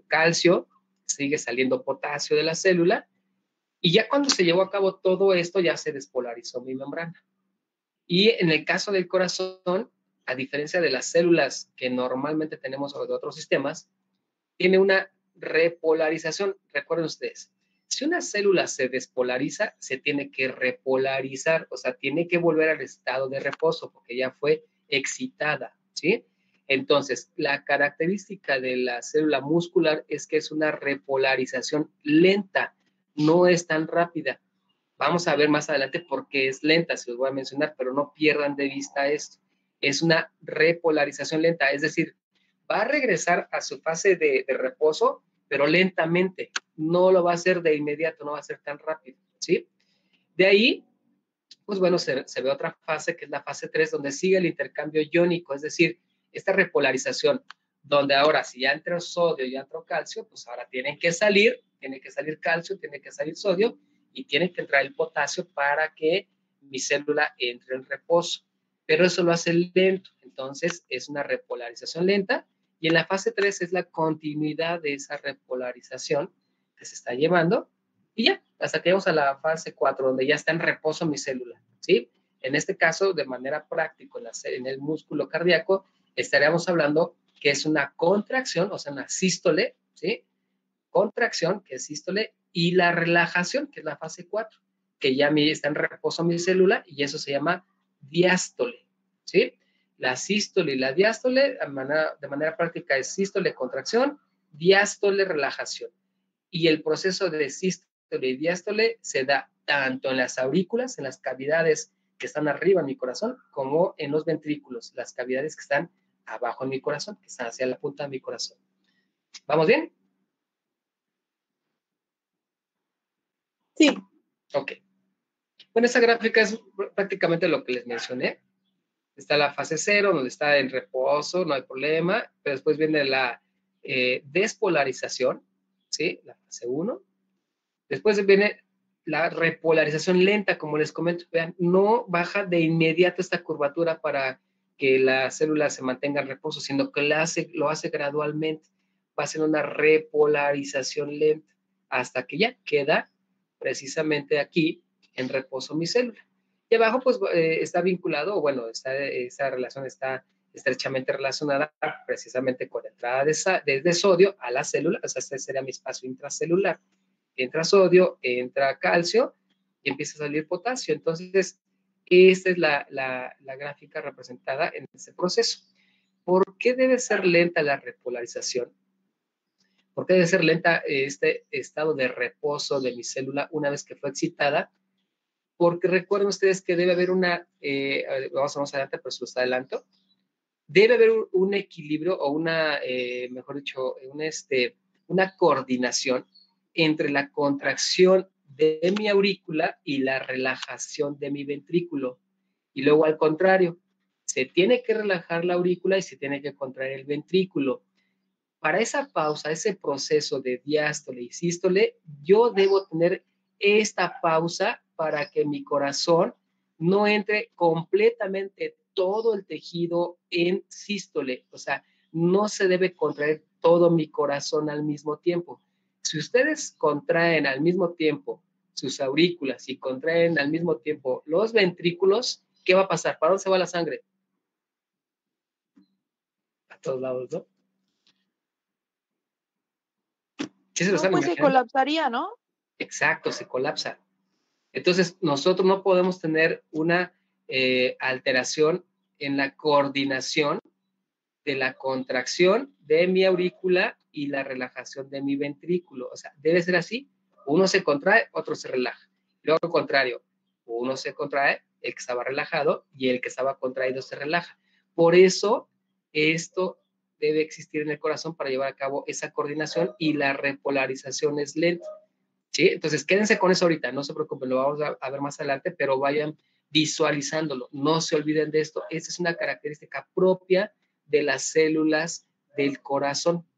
calcio, sigue saliendo potasio de la célula, y ya cuando se llevó a cabo todo esto, ya se despolarizó mi membrana. Y en el caso del corazón, a diferencia de las células que normalmente tenemos o de otros sistemas, tiene una repolarización. Recuerden ustedes, si una célula se despolariza, se tiene que repolarizar, o sea, tiene que volver al estado de reposo porque ya fue excitada, ¿sí? Entonces, la característica de la célula muscular es que es una repolarización lenta, no es tan rápida. Vamos a ver más adelante por qué es lenta, se los voy a mencionar, pero no pierdan de vista esto. Es una repolarización lenta, es decir, va a regresar a su fase de reposo, pero lentamente. No lo va a hacer de inmediato, no va a ser tan rápido, ¿sí? De ahí, pues bueno, se ve otra fase, que es la fase 3, donde sigue el intercambio iónico, es decir, esta repolarización, donde ahora si ya entró sodio y ya entró calcio, pues ahora tiene que salir calcio, tiene que salir sodio, y tiene que entrar el potasio para que mi célula entre en reposo. Pero eso lo hace lento, entonces es una repolarización lenta, y en la fase 3 es la continuidad de esa repolarización que se está llevando, y ya, hasta que llegamos a la fase 4, donde ya está en reposo mi célula, ¿sí? En este caso, de manera práctica, en el músculo cardíaco, estaríamos hablando que es una contracción, o sea, una sístole, ¿sí? Contracción, que es sístole, y la relajación, que es la fase 4, que ya está en reposo mi célula, y eso se llama diástole, ¿sí? La sístole y la diástole, de manera práctica, es sístole, contracción, diástole, relajación. Y el proceso de sístole y diástole se da tanto en las aurículas, en las cavidades que están arriba en mi corazón, como en los ventrículos, las cavidades que están abajo en mi corazón, que están hacia la punta de mi corazón. ¿Vamos bien? Sí. Ok. Bueno, esta gráfica es prácticamente lo que les mencioné. Está la fase 0, donde está en reposo, no hay problema, pero después viene la despolarización, ¿sí? La fase 1. Después viene la repolarización lenta, como les comento. Vean, no baja de inmediato esta curvatura para que la célula se mantenga en reposo, sino que lo hace gradualmente. Va a ser una repolarización lenta hasta que ya queda precisamente aquí en reposo mi célula. Y abajo pues está vinculado, o bueno, esa relación está estrechamente relacionada precisamente con la entrada de sodio a la célula, o sea, este sería mi espacio intracelular. Entra sodio, entra calcio y empieza a salir potasio. Entonces, esta es la gráfica representada en este proceso. ¿Por qué debe ser lenta la repolarización? ¿Por qué debe ser lenta este estado de reposo de mi célula una vez que fue excitada? Porque recuerden ustedes que debe haber vamos más adelante, pero se los adelanto, debe haber un equilibrio o mejor dicho, una coordinación entre la contracción de mi aurícula y la relajación de mi ventrículo. Y luego al contrario, se tiene que relajar la aurícula y se tiene que contraer el ventrículo. Para esa pausa, ese proceso de diástole y sístole, yo debo tener esta pausa para que mi corazón no entre completamente todo el tejido en sístole. O sea, no se debe contraer todo mi corazón al mismo tiempo. Si ustedes contraen al mismo tiempo sus aurículas y contraen al mismo tiempo los ventrículos, ¿qué va a pasar? ¿Para dónde se va la sangre? A todos lados, ¿no? ¿Sí se lo están Pues se imaginando? colapsaría, ¿no? Exacto, se colapsa. Entonces, nosotros no podemos tener una alteración en la coordinación de la contracción de mi aurícula y la relajación de mi ventrículo. O sea, debe ser así. Uno se contrae, otro se relaja. Luego, al contrario, uno se contrae, el que estaba relajado, y el que estaba contraído se relaja. Por eso, esto debe existir en el corazón para llevar a cabo esa coordinación, y la repolarización es lenta. ¿Sí? Entonces, quédense con eso ahorita, no se preocupen, lo vamos a ver más adelante, pero vayan visualizándolo, no se olviden de esto. Esta es una característica propia de las células del corazón,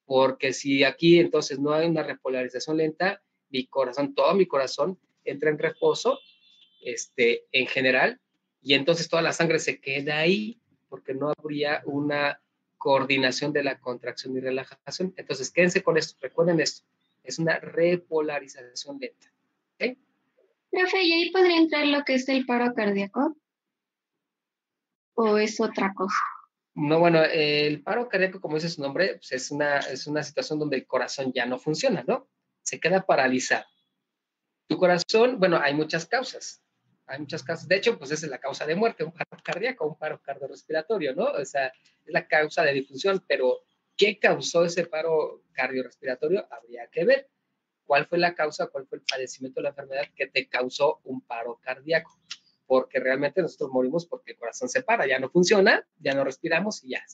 porque si aquí entonces no hay una repolarización lenta, todo mi corazón entra en reposo, en general, y entonces toda la sangre se queda ahí, porque no habría una coordinación de la contracción y relajación. Entonces, quédense con esto, recuerden esto, es una repolarización lenta. ¿Okay? Profe, ¿y ahí podría entrar lo que es el paro cardíaco? ¿O es otra cosa? No, bueno, el paro cardíaco, como dice su nombre, pues es una situación donde el corazón ya no funciona, ¿no? Se queda paralizado. Tu corazón, bueno, hay muchas causas. Hay muchas causas. De hecho, pues esa es la causa de muerte, un paro cardíaco, un paro cardiorrespiratorio, ¿no? O sea, es la causa de difunción, pero ¿qué causó ese paro cardiorrespiratorio? Habría que ver. cuál fue la causa, cuál fue el padecimiento de la enfermedad que te causó un paro cardíaco. Porque realmente nosotros morimos porque el corazón se para, ya no funciona, ya no respiramos y ya.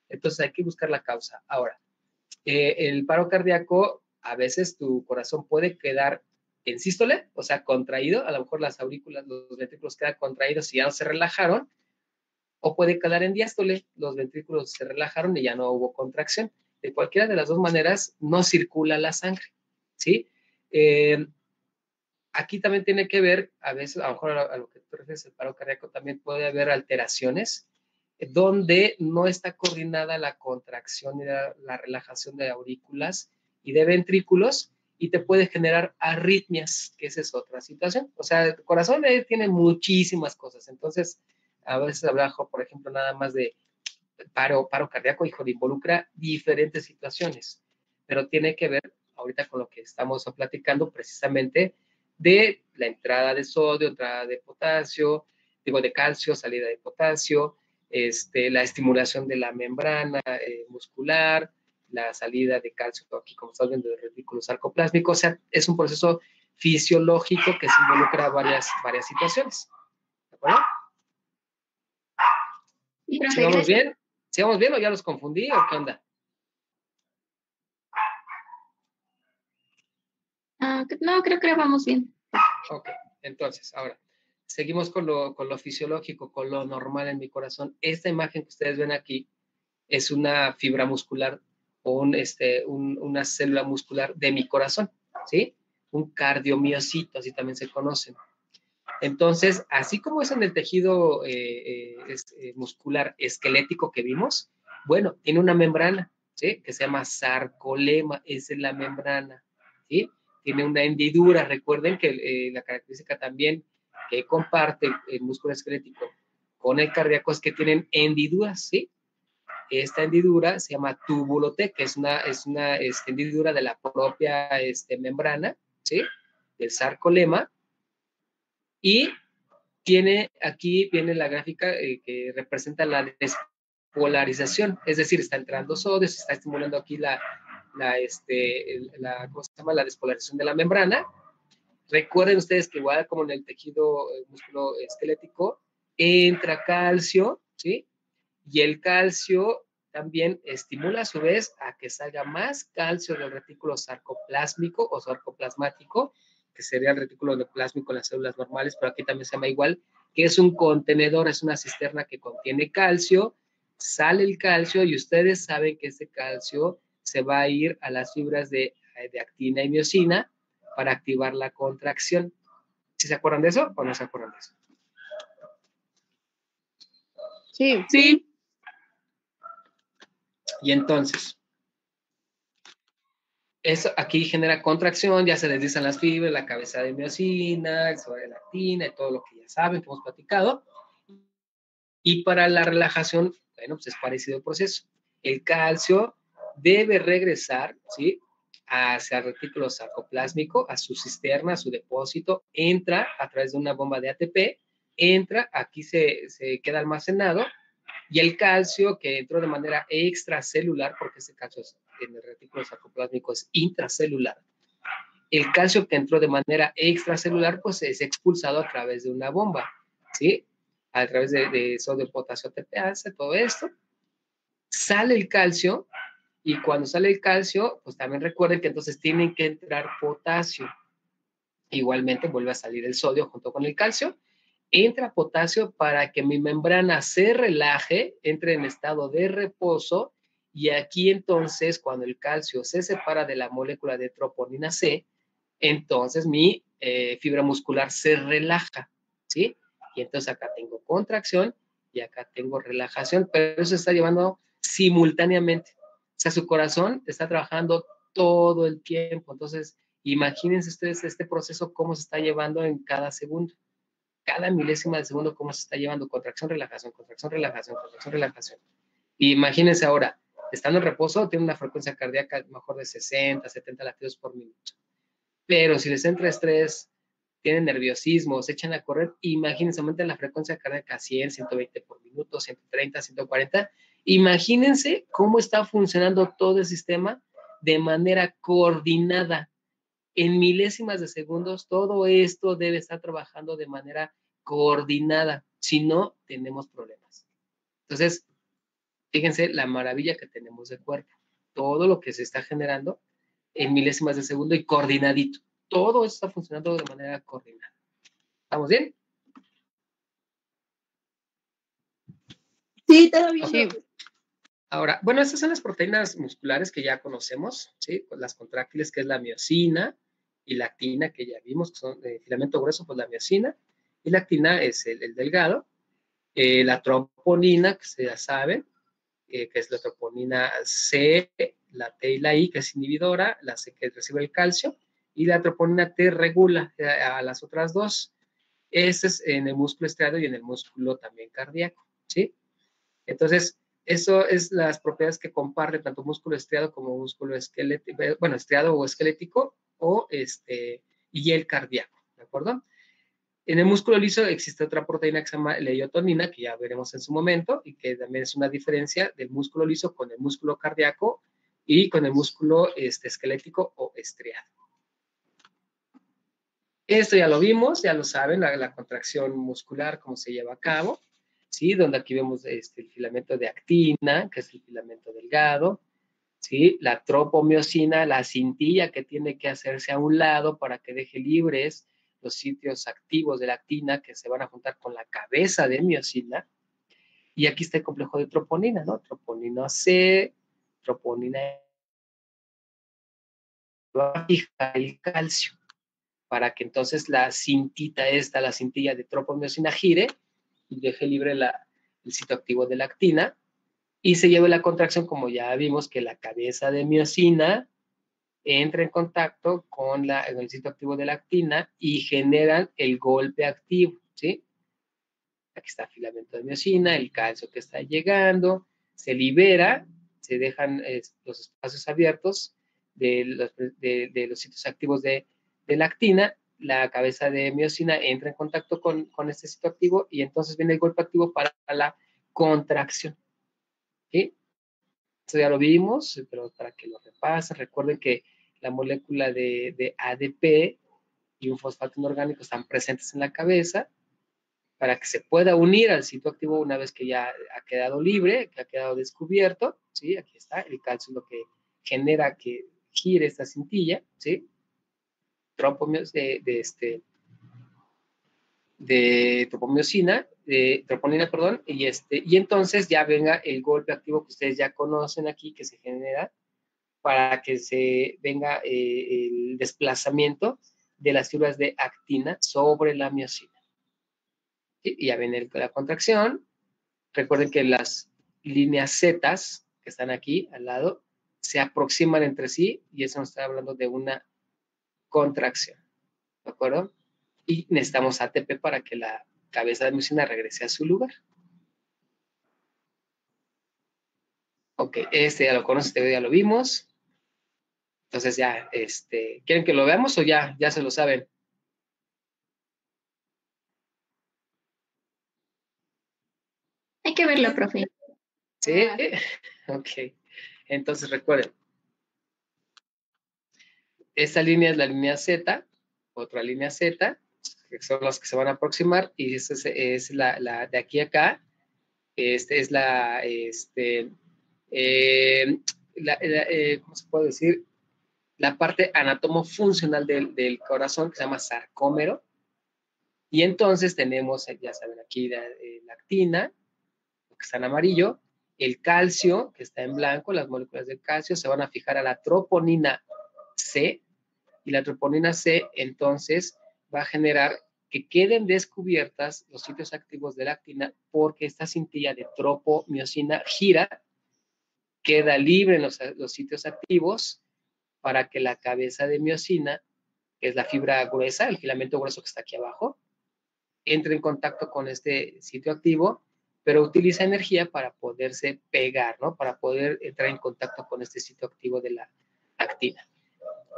Entonces hay que buscar la causa. Ahora, el paro cardíaco, a veces tu corazón puede quedar en sístole, o sea, contraído, a lo mejor las aurículas, los ventrículos quedan contraídos y ya no se relajaron, o puede quedar en diástole, los ventrículos se relajaron y ya no hubo contracción. De cualquiera de las dos maneras, no circula la sangre, ¿sí? Aquí también tiene que ver, a veces, a lo mejor a lo que tú refieres, el paro cardíaco, también puede haber alteraciones donde no está coordinada la contracción y la relajación de aurículas y de ventrículos y te puede generar arritmias, que esa es otra situación. O sea, el corazón tiene muchísimas cosas. Entonces, a veces hablamos, por ejemplo, nada más de paro cardíaco, hijo, involucra diferentes situaciones, pero tiene que ver ahorita con lo que estamos platicando precisamente de la entrada de sodio, entrada de potasio, digo de calcio, salida de potasio, la estimulación de la membrana muscular, la salida de calcio, aquí como estás viendo, del retículo sarcoplásmico. O sea, es un proceso fisiológico que se involucra varias situaciones. ¿De acuerdo? ¿Sigamos bien? ¿Sigamos bien o ya los confundí o qué onda? No, creo que vamos bien. Ok, entonces, ahora, seguimos con lo fisiológico, con lo normal en mi corazón. Esta imagen que ustedes ven aquí es una fibra muscular o una célula muscular de mi corazón, ¿sí? Un cardiomiocito, así también se conocen. Entonces, así como es en el tejido muscular esquelético que vimos, bueno, tiene una membrana, ¿sí? Que se llama sarcolema, esa es la membrana, ¿sí? Tiene una hendidura. Recuerden que la característica también que comparte el músculo esquelético con el cardíaco es que tienen hendiduras, ¿sí? Esta hendidura se llama túbulo T, que es una hendidura de la propia membrana, ¿sí? Del sarcolema. Y aquí viene la gráfica que representa la despolarización, es decir, está entrando sodio, se está estimulando aquí ¿cómo se llama? La despolarización de la membrana. Recuerden ustedes que igual como en el tejido músculo esquelético, entra calcio, ¿sí? Y el calcio también estimula a su vez a que salga más calcio del retículo sarcoplásmico o sarcoplasmático, que sería el retículo plásmico en las células normales, pero aquí también se llama igual, que es un contenedor, es una cisterna que contiene calcio, sale el calcio y ustedes saben que ese calcio se va a ir a las fibras de actina y miosina para activar la contracción. ¿Sí se acuerdan de eso o no se acuerdan de eso? Sí. Sí. Y entonces, eso aquí genera contracción, ya se deslizan las fibras, la cabeza de miosina, el sobre de la actina y todo lo que ya saben, que hemos platicado. Y para la relajación, bueno, pues es parecido el proceso. El calcio debe regresar, ¿sí? Hacia el retículo sarcoplásmico, a su cisterna, a su depósito, entra a través de una bomba de ATP, entra, aquí se queda almacenado, y el calcio que entró de manera extracelular, porque ese calcio en el retículo sarcoplásmico es intracelular, el calcio que entró de manera extracelular, pues es expulsado a través de una bomba, ¿sí? A través de sodio, potasio, ATPase, todo esto. Sale el calcio, y cuando sale el calcio, pues también recuerden que entonces tienen que entrar potasio. Igualmente vuelve a salir el sodio junto con el calcio. Entra potasio para que mi membrana se relaje, entre en estado de reposo, y aquí entonces cuando el calcio se separa de la molécula de troponina C, entonces mi fibra muscular se relaja, ¿sí? Y entonces acá tengo contracción y acá tengo relajación, pero eso se está llevando simultáneamente. O sea, su corazón está trabajando todo el tiempo. Entonces, imagínense ustedes este proceso, cómo se está llevando en cada segundo, cada milésima de segundo, cómo se está llevando contracción, relajación, contracción, relajación, contracción, relajación. Y imagínense ahora, estando en reposo, tiene una frecuencia cardíaca mejor de 60, 70 latidos por minuto. Pero si les entra estrés, tienen nerviosismo, se echan a correr, imagínense, aumentan la frecuencia cardíaca a 100, 120 por minuto, 130, 140. Imagínense cómo está funcionando todo el sistema de manera coordinada. en milésimas de segundos, todo esto debe estar trabajando de manera coordinada, si no, tenemos problemas. Entonces, fíjense la maravilla que tenemos de cuerpo. Todo lo que se está generando en milésimas de segundo y coordinadito. Todo eso está funcionando de manera coordinada. ¿Estamos bien? Sí, todavía. Okay. Ahora, bueno, estas son las proteínas musculares que ya conocemos, ¿sí? Las contráctiles, que es la miosina, y la actina, que ya vimos, que son de filamento grueso, pues la miosina, y la actina es el delgado. La troponina, que ya saben, que es la troponina C, la T y la I, que es inhibidora, la C que recibe el calcio, y la troponina T regula a las otras dos. Este es en el músculo estriado y en el músculo también cardíaco, ¿sí? Entonces, eso es las propiedades que comparte tanto músculo estriado como músculo esquelético, bueno, estriado o esquelético, y el cardíaco, ¿de acuerdo? En el músculo liso existe otra proteína que se llama leiotonina, que ya veremos en su momento, y que también es una diferencia del músculo liso con el músculo cardíaco y con el músculo esquelético o estriado. Esto ya lo vimos, ya lo saben, la contracción muscular, cómo se lleva a cabo, ¿sí? Donde aquí vemos el filamento de actina, que es el filamento delgado, ¿sí? La tropomiosina, la cintilla que tiene que hacerse a un lado para que deje libres los sitios activos de la actina que se van a juntar con la cabeza de miosina. Y aquí está el complejo de troponina, ¿no? Troponina C, troponina fija el calcio, para que entonces la cintita esta, la cintilla de tropomiosina gire y deje libre el sitio activo de la actina y se lleve la contracción, como ya vimos, que la cabeza de miosina entra en contacto con el sitio activo de la actina y generan el golpe activo, ¿sí? Aquí está el filamento de miosina, el calcio que está llegando, se libera, se dejan los espacios abiertos de los sitios activos de la actina, la cabeza de miosina entra en contacto con este sitio activo y entonces viene el golpe activo para la contracción, ¿sí? Esto ya lo vimos, pero para que lo repasen, recuerden que la molécula de ADP y un fosfato inorgánico están presentes en la cabeza para que se pueda unir al sitio activo una vez que ya ha quedado libre, que ha quedado descubierto, ¿sí? Aquí está, el calcio es lo que genera que gire esta cintilla, ¿sí? De tropomiosina, de troponina, perdón, y entonces ya venga el golpe activo que ustedes ya conocen aquí, que se genera para que se venga el desplazamiento de las fibras de actina sobre la miosina. ¿Sí? Y ya viene la contracción. Recuerden que las líneas Z que están aquí al lado se aproximan entre sí y eso nos está hablando de una contracción. ¿De acuerdo? Y necesitamos ATP para que la cabeza de miosina regrese a su lugar. Ok, ya lo conocen, ya lo vimos. Entonces ya, ¿quieren que lo veamos o ya se lo saben? Hay que verlo, profe. ¿Sí? Ok. Entonces recuerden, esta línea es la línea Z, otra línea Z, que son las que se van a aproximar, y esta es la de aquí a acá. Es ¿cómo se puede decir? La parte anatomofuncional del corazón, que se llama sarcómero. Y entonces tenemos, ya saben, aquí la actina, que está en amarillo, el calcio, que está en blanco, las moléculas de calcio se van a fijar a la troponina C, y la troponina C entonces va a generar que queden descubiertas los sitios activos de la actina porque esta cintilla de tropomiosina gira, queda libre en los sitios activos para que la cabeza de miosina, que es la fibra gruesa, el filamento grueso que está aquí abajo, entre en contacto con este sitio activo, pero utiliza energía para poderse pegar, ¿no? Para poder entrar en contacto con este sitio activo de la actina.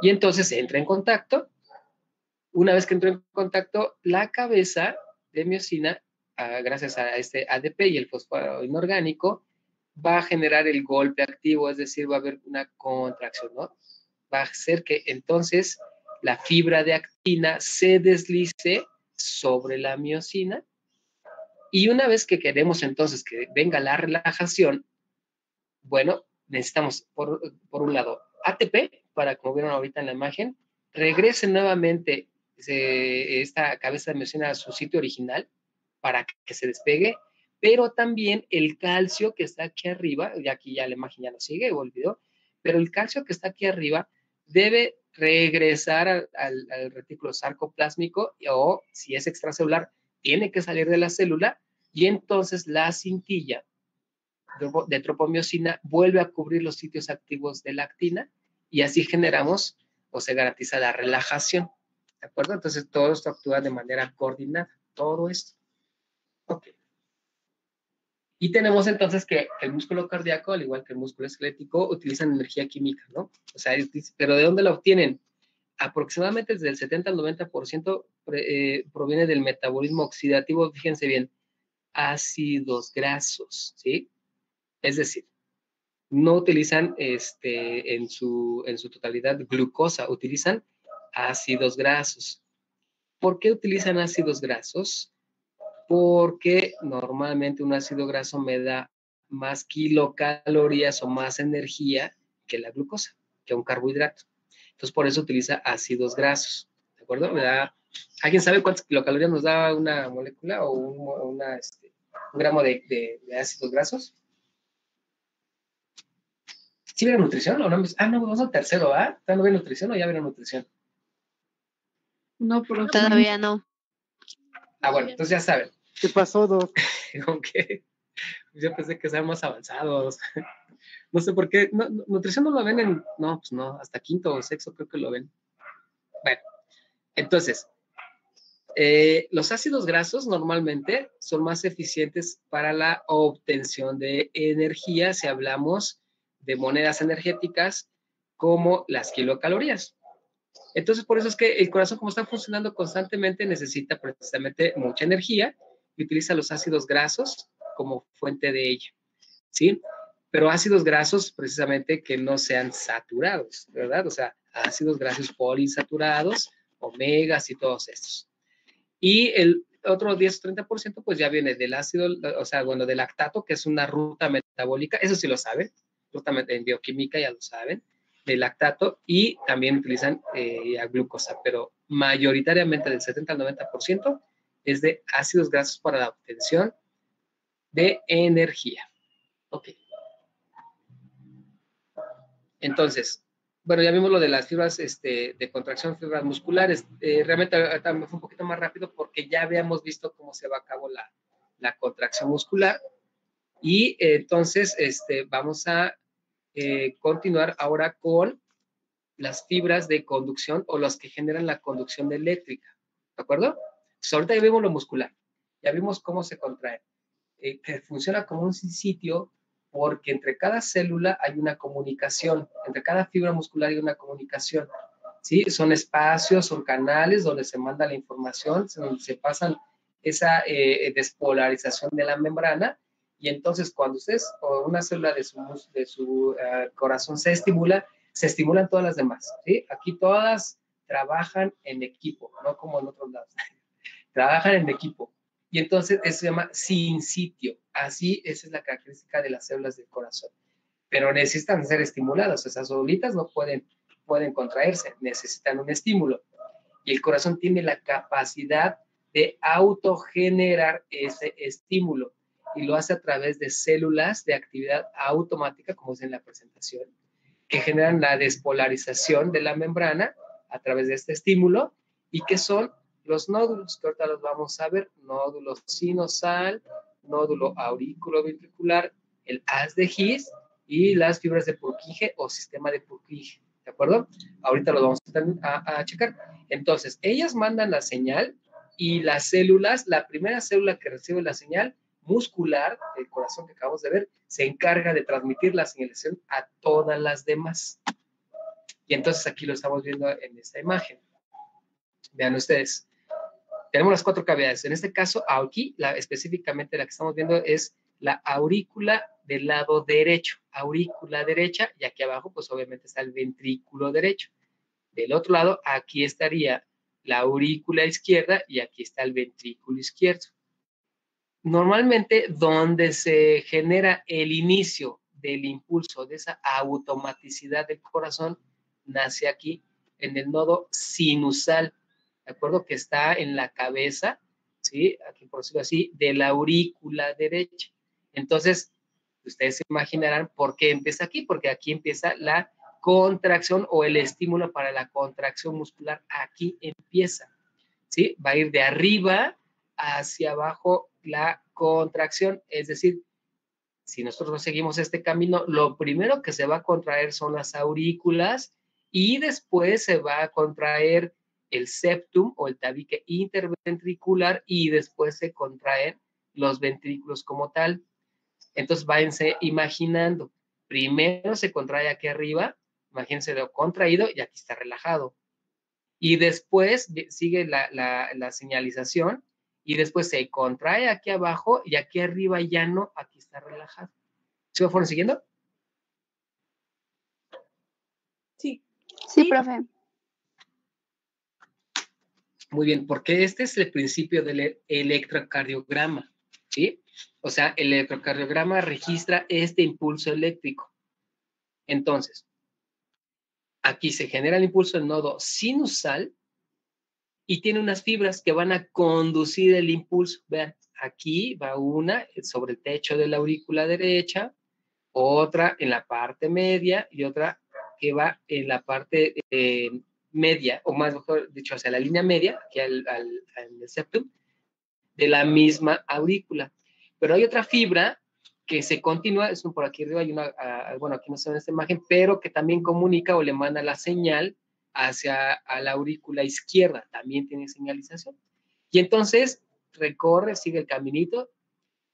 Y entonces entra en contacto. Una vez que entró en contacto, la cabeza de miosina, gracias a este ADP y el fosfato inorgánico, va a generar el golpe activo, es decir, va a haber una contracción, ¿no? Va a hacer que entonces la fibra de actina se deslice sobre la miosina. Y una vez que queremos entonces que venga la relajación, bueno, necesitamos por un lado ATP, para como vieron ahorita en la imagen, regrese nuevamente esta cabeza de miosina a su sitio original para que se despegue, pero también el calcio que está aquí arriba, y aquí ya la imagen ya no sigue, olvidó, pero el calcio que está aquí arriba debe regresar al retículo sarcoplásmico, o si es extracelular, tiene que salir de la célula, y entonces la cintilla de tropomiosina vuelve a cubrir los sitios activos de la actina, y así generamos o se garantiza la relajación. ¿De acuerdo? Entonces todo esto actúa de manera coordinada, todo esto. Ok. Y tenemos entonces que el músculo cardíaco, al igual que el músculo esquelético, utilizan energía química, ¿no? O sea, pero ¿de dónde la obtienen? Aproximadamente desde el 70 al 90% proviene del metabolismo oxidativo, fíjense bien, ácidos grasos, ¿sí? Es decir, no utilizan en su totalidad glucosa, utilizan ácidos grasos. ¿Por qué utilizan ácidos grasos? Porque normalmente un ácido graso me da más kilocalorías o más energía que la glucosa, que un carbohidrato. Entonces, por eso utiliza ácidos grasos. ¿De acuerdo? ¿Alguien sabe cuántas kilocalorías nos da una molécula o un gramo de ácidos grasos? ¿Sí vieron nutrición o no? No, vamos al tercero, ¿ah? ¿Todavía no ven nutrición o ya vieron nutrición? No, profe. Todavía no. Ah, bueno, entonces ya saben. ¿Qué pasó, Doc? Aunque yo pensé que sean más avanzados. No sé por qué. No, nutrición no lo ven en... No, pues no, hasta quinto o sexto creo que lo ven. Bueno, entonces, los ácidos grasos normalmente son más eficientes para la obtención de energía si hablamos de monedas energéticas como las kilocalorías. Entonces, por eso es que el corazón, como está funcionando constantemente, necesita precisamente mucha energía y utiliza los ácidos grasos como fuente de ella, ¿sí? Pero ácidos grasos precisamente que no sean saturados, ¿verdad? O sea, ácidos grasos poliinsaturados, omegas y todos estos. Y el otro 10-30% pues ya viene del ácido, o sea, bueno, del lactato, que es una ruta metabólica, eso sí lo saben, ruta en bioquímica ya lo saben, del lactato, y también utilizan la glucosa, pero mayoritariamente del 70 al 90% es de ácidos grasos para la obtención de energía. Ok. Entonces, bueno, ya vimos lo de las fibras de contracción, fibras musculares. Realmente ahorita me fue un poquito más rápido porque ya habíamos visto cómo se va a cabo la contracción muscular. Y entonces vamos a continuar ahora con las fibras de conducción o las que generan la conducción eléctrica. ¿De acuerdo? Entonces, ahorita ya vimos lo muscular. Ya vimos cómo se contrae. Que funciona como un sitio porque entre cada célula hay una comunicación, entre cada fibra muscular hay una comunicación, ¿sí? Son espacios, son canales donde se manda la información, donde se pasan esa despolarización de la membrana, y entonces cuando ustedes o una célula de su corazón se estimulan todas las demás, ¿sí? Aquí todas trabajan en equipo, no como en otros lados. Trabajan en equipo. Y entonces eso se llama sin sitio. Así, esa es la característica de las células del corazón. Pero necesitan ser estimuladas. Esas solitas no pueden contraerse. Necesitan un estímulo. Y el corazón tiene la capacidad de autogenerar ese estímulo. Y lo hace a través de células de actividad automática, como es en la presentación, que generan la despolarización de la membrana a través de este estímulo, y que son los nódulos, que ahorita los vamos a ver: nódulo sinusal, nódulo auriculoventricular, el haz de His y las fibras de Purkinje o sistema de Purkinje. ¿De acuerdo? Ahorita lo vamos a checar. Entonces, ellas mandan la señal, y las células, la primera célula que recibe la señal muscular del corazón que acabamos de ver, se encarga de transmitir la señalización a todas las demás. Y entonces aquí lo estamos viendo en esta imagen. Vean ustedes. Tenemos las 4 cavidades. En este caso, aquí, específicamente la que estamos viendo es la aurícula del lado derecho. Aurícula derecha, y aquí abajo, pues obviamente está el ventrículo derecho. Del otro lado, aquí estaría la aurícula izquierda y aquí está el ventrículo izquierdo. Normalmente, donde se genera el inicio del impulso, de esa automaticidad del corazón, nace aquí, en el nodo sinusal, ¿de acuerdo? Que está en la cabeza, ¿sí? Aquí, por decirlo así, de la aurícula derecha. Entonces, ustedes se imaginarán por qué empieza aquí, porque aquí empieza la contracción o el estímulo para la contracción muscular. Aquí empieza, ¿sí? Va a ir de arriba hacia abajo la contracción, es decir, si nosotros seguimos este camino, lo primero que se va a contraer son las aurículas y después se va a contraer el septum o el tabique interventricular y después se contraen los ventrículos como tal. Entonces váyanse imaginando, primero se contrae aquí arriba, imagínense lo contraído y aquí está relajado. Y después sigue la señalización y después se contrae aquí abajo y aquí arriba ya no, aquí está relajado. ¿Sí me fueron siguiendo? Sí. Sí, profe. Muy bien, porque este es el principio del electrocardiograma, ¿sí? O sea, el electrocardiograma registra este impulso eléctrico. Entonces, aquí se genera el impulso en nodo sinusal y tiene unas fibras que van a conducir el impulso. Vean, aquí va una sobre el techo de la aurícula derecha, otra en la parte media y otra que va en la parte media, o más mejor dicho, hacia la línea media, aquí al septum, de la misma aurícula. Pero hay otra fibra que se continúa, es por aquí arriba, hay una, bueno, aquí no se ve en esta imagen, pero que también comunica o le manda la señal hacia a la aurícula izquierda, también tiene señalización. Y entonces recorre, sigue el caminito,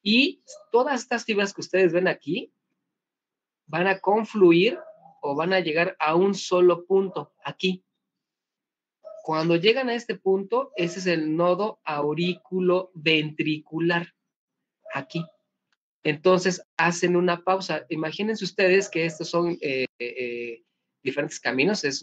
y todas estas fibras que ustedes ven aquí van a confluir o van a llegar a un solo punto, aquí. Cuando llegan a este punto, ese es el nodo aurículo-ventricular, aquí. Entonces, hacen una pausa. Imagínense ustedes que estos son diferentes caminos. Es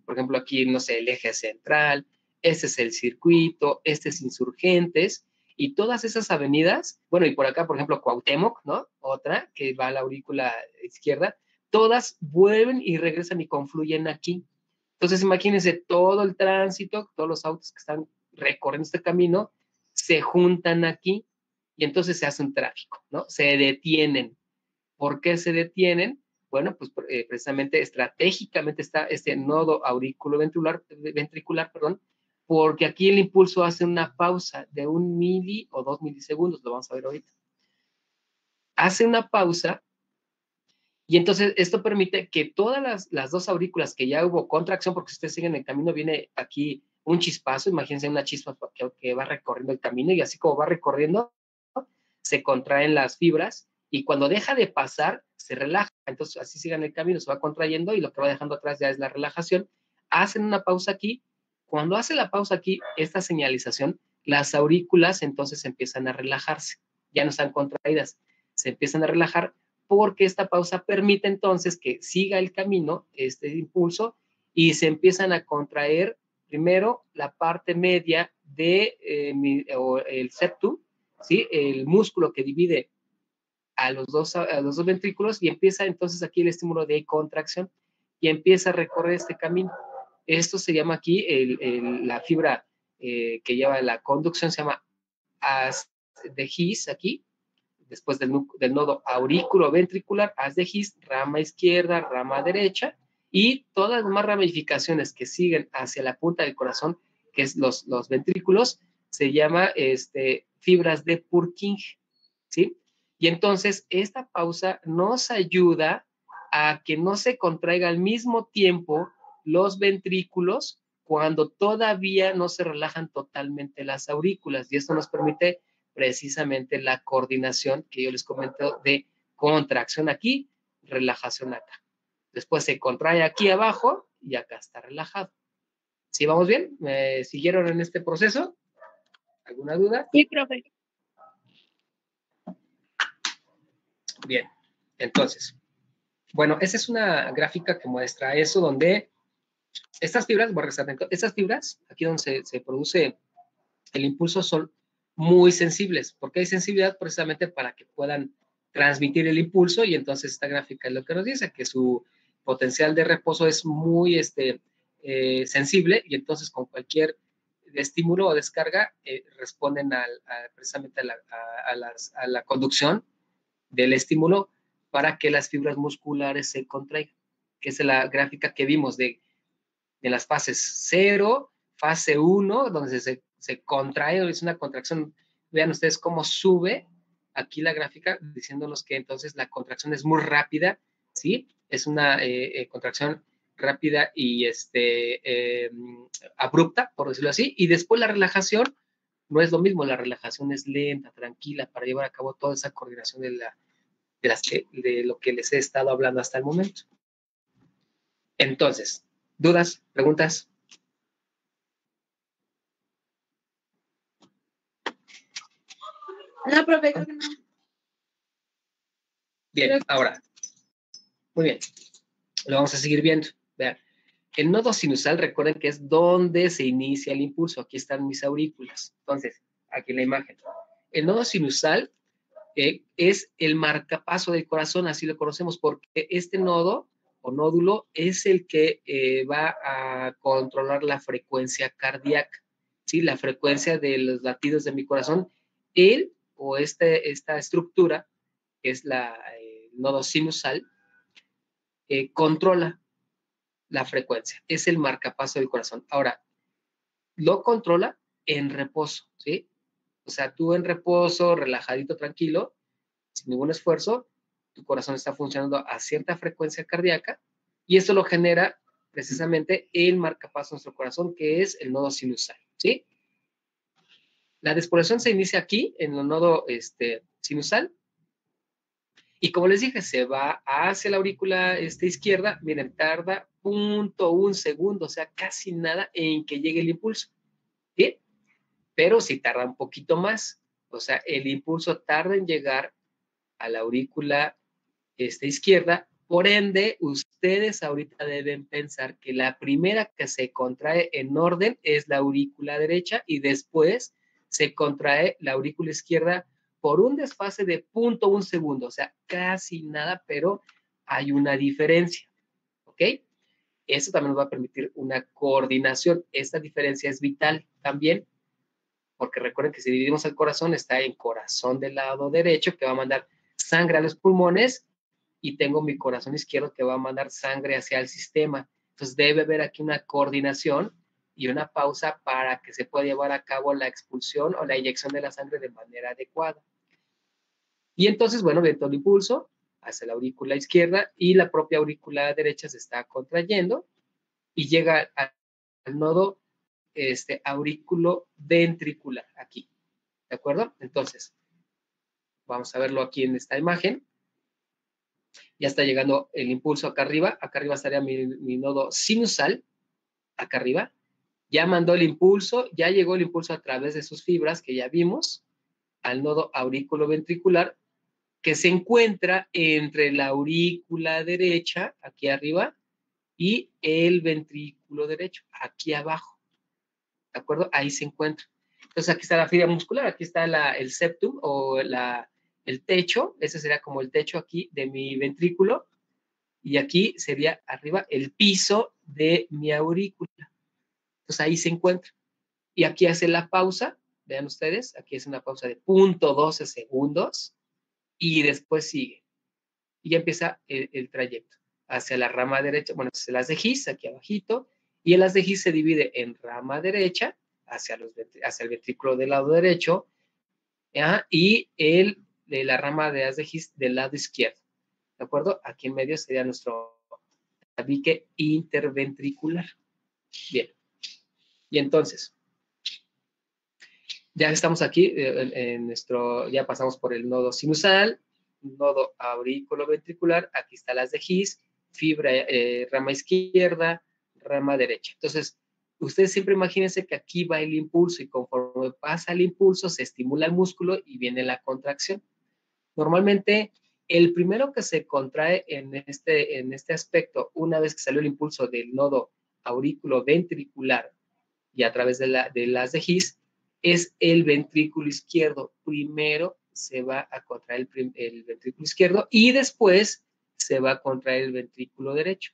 por ejemplo, aquí, no sé, el eje central, este es el circuito, este es Insurgentes, y todas esas avenidas, bueno, y por acá, por ejemplo, Cuauhtémoc, ¿no? Otra, que va a la aurícula izquierda, todas vuelven y regresan y confluyen aquí. Entonces, imagínense todo el tránsito, todos los autos que están recorriendo este camino, se juntan aquí y entonces se hace un tráfico, ¿no? Se detienen. ¿Por qué se detienen? Bueno, pues precisamente estratégicamente está este nodo ventricular, perdón, porque aquí el impulso hace una pausa de 1 mili o 2 milisegundos, lo vamos a ver ahorita. Hace una pausa y entonces esto permite que todas las dos aurículas que ya hubo contracción, porque si ustedes siguen el camino, viene aquí un chispazo, imagínense una chispa que va recorriendo el camino y así como va recorriendo, se contraen las fibras y cuando deja de pasar, se relaja. Entonces así sigan el camino, se va contrayendo y lo que va dejando atrás ya es la relajación. Hacen una pausa aquí. Cuando hace la pausa aquí, esta señalización, las aurículas entonces empiezan a relajarse, ya no están contraídas, se empiezan a relajar porque esta pausa permite entonces que siga el camino, este impulso, y se empiezan a contraer primero la parte media de el septum, ¿sí? El músculo que divide a los dos ventrículos y empieza entonces aquí el estímulo de contracción y empieza a recorrer este camino. Esto se llama aquí la fibra que lleva la conducción, se llama haz de His aquí, después del nodo aurículo-ventricular, haz de His, rama izquierda, rama derecha, y todas las demás ramificaciones que siguen hacia la punta del corazón, que es los ventrículos, se llama fibras de Purkinje, ¿sí? Y entonces esta pausa nos ayuda a que no se contraiga al mismo tiempo los ventrículos cuando todavía no se relajan totalmente las aurículas, y esto nos permite precisamente la coordinación que yo les comento de contracción aquí, relajación acá. Después se contrae aquí abajo y acá está relajado. ¿Sí vamos bien? ¿Me siguieron en este proceso? ¿Alguna duda? Sí, profe. Bien, entonces, bueno, esa es una gráfica que muestra eso, donde Estas fibras, voy a regresar dentro, estas fibras, aquí donde se produce el impulso, son muy sensibles. ¿Por qué hay sensibilidad? Precisamente para que puedan transmitir el impulso, y entonces esta gráfica es lo que nos dice, que su potencial de reposo es muy sensible, y entonces con cualquier estímulo o descarga responden precisamente a la conducción del estímulo para que las fibras musculares se contraigan, que es la gráfica que vimos de las fases 0, fase 1, donde se contrae, es una contracción. Vean ustedes cómo sube aquí la gráfica, diciéndonos que entonces la contracción es muy rápida, ¿sí? Es una contracción rápida y abrupta, por decirlo así, y después la relajación no es lo mismo, la relajación es lenta, tranquila, para llevar a cabo toda esa coordinación de lo que les he estado hablando hasta el momento. Entonces, ¿dudas? ¿Preguntas? No, profe, creo que no. Bien, ahora. Muy bien. Lo vamos a seguir viendo. Vean. El nodo sinusal, recuerden que es donde se inicia el impulso. Aquí están mis aurículas. Entonces, aquí en la imagen. El nodo sinusal es el marcapaso del corazón, así lo conocemos, porque este nodo o nódulo es el que va a controlar la frecuencia cardíaca, ¿sí? La frecuencia de los latidos de mi corazón. Él o esta estructura, que es el nodo sinusal, controla la frecuencia. Es el marcapaso del corazón. Ahora, lo controla en reposo, ¿sí? O sea, tú en reposo, relajadito, tranquilo, sin ningún esfuerzo, tu corazón está funcionando a cierta frecuencia cardíaca, y esto lo genera precisamente el marcapaso de nuestro corazón, que es el nodo sinusal, ¿sí? La despolación se inicia aquí, en el nodo sinusal, y como les dije, se va hacia la aurícula izquierda. Miren, tarda 0.1 segundo, o sea, casi nada en que llegue el impulso, ¿sí? Pero sí tarda un poquito más, o sea, el impulso tarda en llegar a la aurícula izquierda. Por ende, ustedes ahorita deben pensar que la primera que se contrae en orden es la aurícula derecha, y después se contrae la aurícula izquierda por un desfase de 0.1 segundo, o sea, casi nada, pero hay una diferencia, ¿ok? Eso también nos va a permitir una coordinación. Esta diferencia es vital también, porque recuerden que si dividimos el corazón, está en corazón del lado derecho, que va a mandar sangre a los pulmones, y tengo mi corazón izquierdo que va a mandar sangre hacia el sistema. Entonces debe haber aquí una coordinación y una pausa para que se pueda llevar a cabo la expulsión o la inyección de la sangre de manera adecuada. Y entonces, bueno, viene todo el impulso hacia la aurícula izquierda, y la propia aurícula derecha se está contrayendo y llega al nodo aurículo ventricular, aquí. ¿De acuerdo? Entonces, vamos a verlo aquí en esta imagen. Ya está llegando el impulso acá arriba. Acá arriba estaría mi nodo sinusal, acá arriba. Ya mandó el impulso, ya llegó el impulso a través de sus fibras que ya vimos al nodo aurículo ventricular, que se encuentra entre la aurícula derecha, aquí arriba, y el ventrículo derecho, aquí abajo. ¿De acuerdo? Ahí se encuentra. Entonces aquí está la fibra muscular, aquí está el septum o el techo. Ese sería como el techo aquí de mi ventrículo, y aquí sería arriba el piso de mi aurícula. Entonces ahí se encuentra. Y aquí hace la pausa, vean ustedes, aquí es una pausa de 0.12 segundos, y después sigue. Y ya empieza el trayecto hacia la rama derecha, bueno, hacia las de His, aquí abajito, y el haz de His se divide en rama derecha, hacia el ventrículo del lado derecho, ¿ya? Y de la rama de haz de His del lado izquierdo. ¿De acuerdo? Aquí en medio sería nuestro tabique interventricular. Bien. Y entonces, ya estamos aquí ya pasamos por el nodo sinusal, nodo auriculoventricular, aquí está las de His, fibra, rama izquierda, rama derecha. Entonces, ustedes siempre imagínense que aquí va el impulso, y conforme pasa el impulso se estimula el músculo y viene la contracción. Normalmente, el primero que se contrae en este aspecto, una vez que salió el impulso del nodo auriculoventricular y a través de las de His, es el ventrículo izquierdo. Primero se va a contraer el ventrículo izquierdo y después se va a contraer el ventrículo derecho.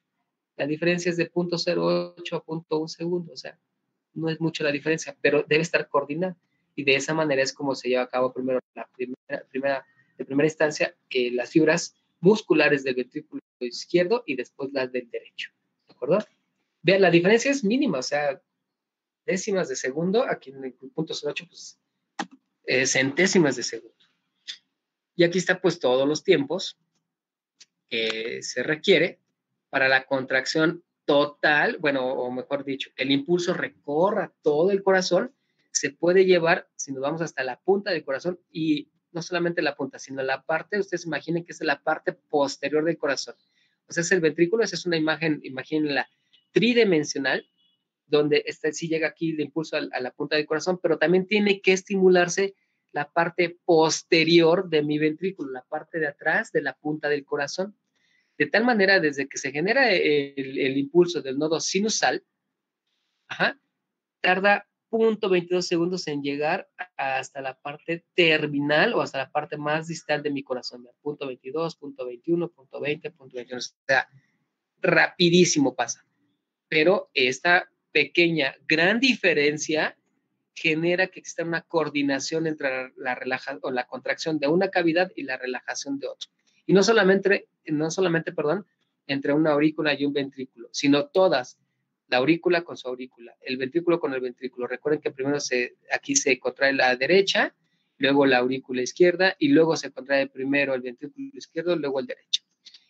La diferencia es de 0.08 a 0.1 segundo, o sea, no es mucho la diferencia, pero debe estar coordinada. Y de esa manera es como se lleva a cabo primero de primera instancia las fibras musculares del ventrículo izquierdo y después las del derecho. ¿De acuerdo? Vean, la diferencia es mínima, o sea, décimas de segundo, aquí en el 0.08, pues centésimas de segundo. Y aquí está pues todos los tiempos que se requiere para la contracción total, bueno, o mejor dicho, el impulso recorra todo el corazón, se puede llevar, si nos vamos hasta la punta del corazón, y no solamente la punta, sino la parte, ustedes imaginen que es la parte posterior del corazón. O sea, es el ventrículo, esa es una imagen, imagínenla, tridimensional, donde sí llega aquí el impulso a la punta del corazón, pero también tiene que estimularse la parte posterior de mi ventrículo, la parte de atrás de la punta del corazón. De tal manera, desde que se genera el impulso del nodo sinusal, tarda 0.22 segundos en llegar hasta la parte terminal o hasta la parte más distal de mi corazón. 0.22, 0.21, 0.20, 0.21. O sea, rapidísimo pasa. Pero esta pequeña, gran diferencia genera que exista una coordinación entre la contracción de una cavidad y la relajación de otra. Y no solamente, entre una aurícula y un ventrículo, sino todas, la aurícula con su aurícula, el ventrículo con el ventrículo. Recuerden que primero aquí se contrae la derecha, luego la aurícula izquierda, y luego se contrae primero el ventrículo izquierdo, luego el derecho.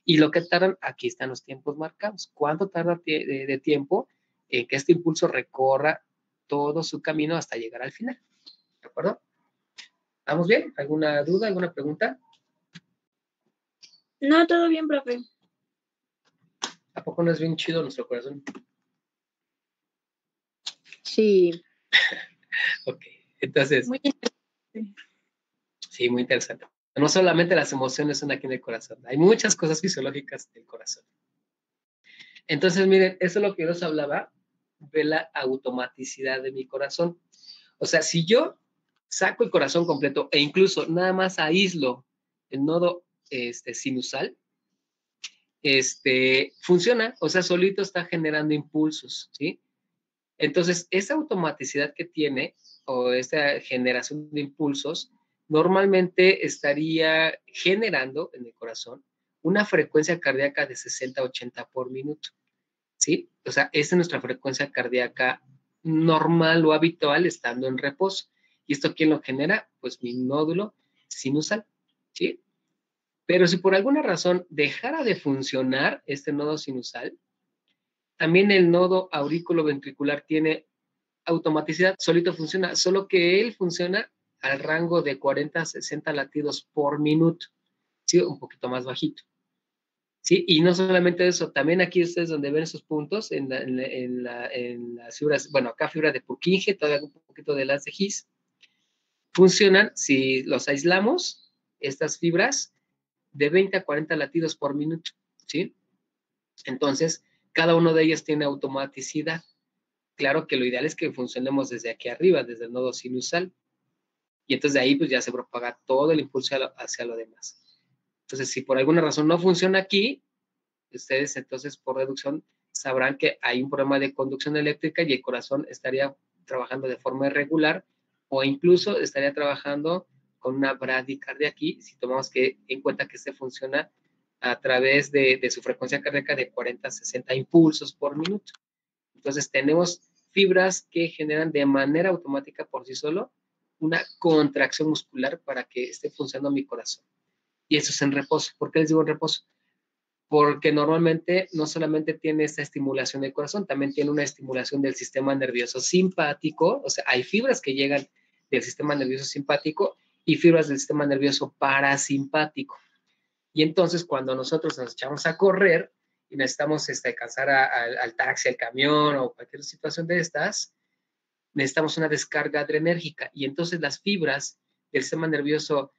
Y lo que tardan, aquí están los tiempos marcados. ¿Cuánto tarda de tiempo en que este impulso recorra todo su camino hasta llegar al final? ¿De acuerdo? ¿Vamos bien? ¿Alguna duda, alguna pregunta? No, todo bien, profe. ¿A poco no es bien chido nuestro corazón? Sí. Ok, entonces, Muy interesante. sí, muy interesante. No solamente las emociones son aquí en el corazón, hay muchas cosas fisiológicas del corazón. Entonces, miren, eso es lo que yo les hablaba de la automaticidad de mi corazón. O sea, si yo saco el corazón completo e incluso nada más aíslo el nodo sinusal, funciona, o sea, solito está generando impulsos, ¿sí? Entonces, esa automaticidad que tiene, o esta generación de impulsos, normalmente estaría generando en el corazón una frecuencia cardíaca de 60-80 por minuto, ¿sí? O sea, esa es nuestra frecuencia cardíaca normal o habitual estando en reposo. ¿Y esto quién lo genera? Pues mi nódulo sinusal, ¿sí? Pero si por alguna razón dejara de funcionar este nodo sinusal, también el nodo aurículo-ventricular tiene automaticidad, solito funciona, solo que él funciona al rango de 40 a 60 latidos por minuto, ¿sí? Un poquito más bajito. ¿Sí? Y no solamente eso, también aquí ustedes donde ven esos puntos en las fibras, bueno, acá fibra de Purkinje, todavía un poquito de las de His, funcionan si los aislamos, estas fibras, de 20 a 40 latidos por minuto, ¿sí? Entonces, cada uno de ellos tiene automaticidad. Claro que lo ideal es que funcionemos desde aquí arriba, desde el nodo sinusal, y entonces de ahí pues ya se propaga todo el impulso hacia lo demás. Entonces, si por alguna razón no funciona aquí, ustedes entonces por reducción sabrán que hay un problema de conducción eléctrica y el corazón estaría trabajando de forma irregular o incluso estaría trabajando con una bradicardia aquí, si tomamos en cuenta que funciona a través de su frecuencia cardíaca de 40 a 60 impulsos por minuto. Entonces tenemos fibras que generan de manera automática por sí solo una contracción muscular para que esté funcionando mi corazón. Y eso es en reposo. ¿Por qué les digo en reposo? Porque normalmente no solamente tiene esta estimulación del corazón, también tiene una estimulación del sistema nervioso simpático, o sea, hay fibras que llegan del sistema nervioso simpático y fibras del sistema nervioso parasimpático. Y entonces cuando nosotros nos echamos a correr y necesitamos alcanzar al taxi, al camión o cualquier situación de estas, necesitamos una descarga adrenérgica y entonces las fibras del sistema nervioso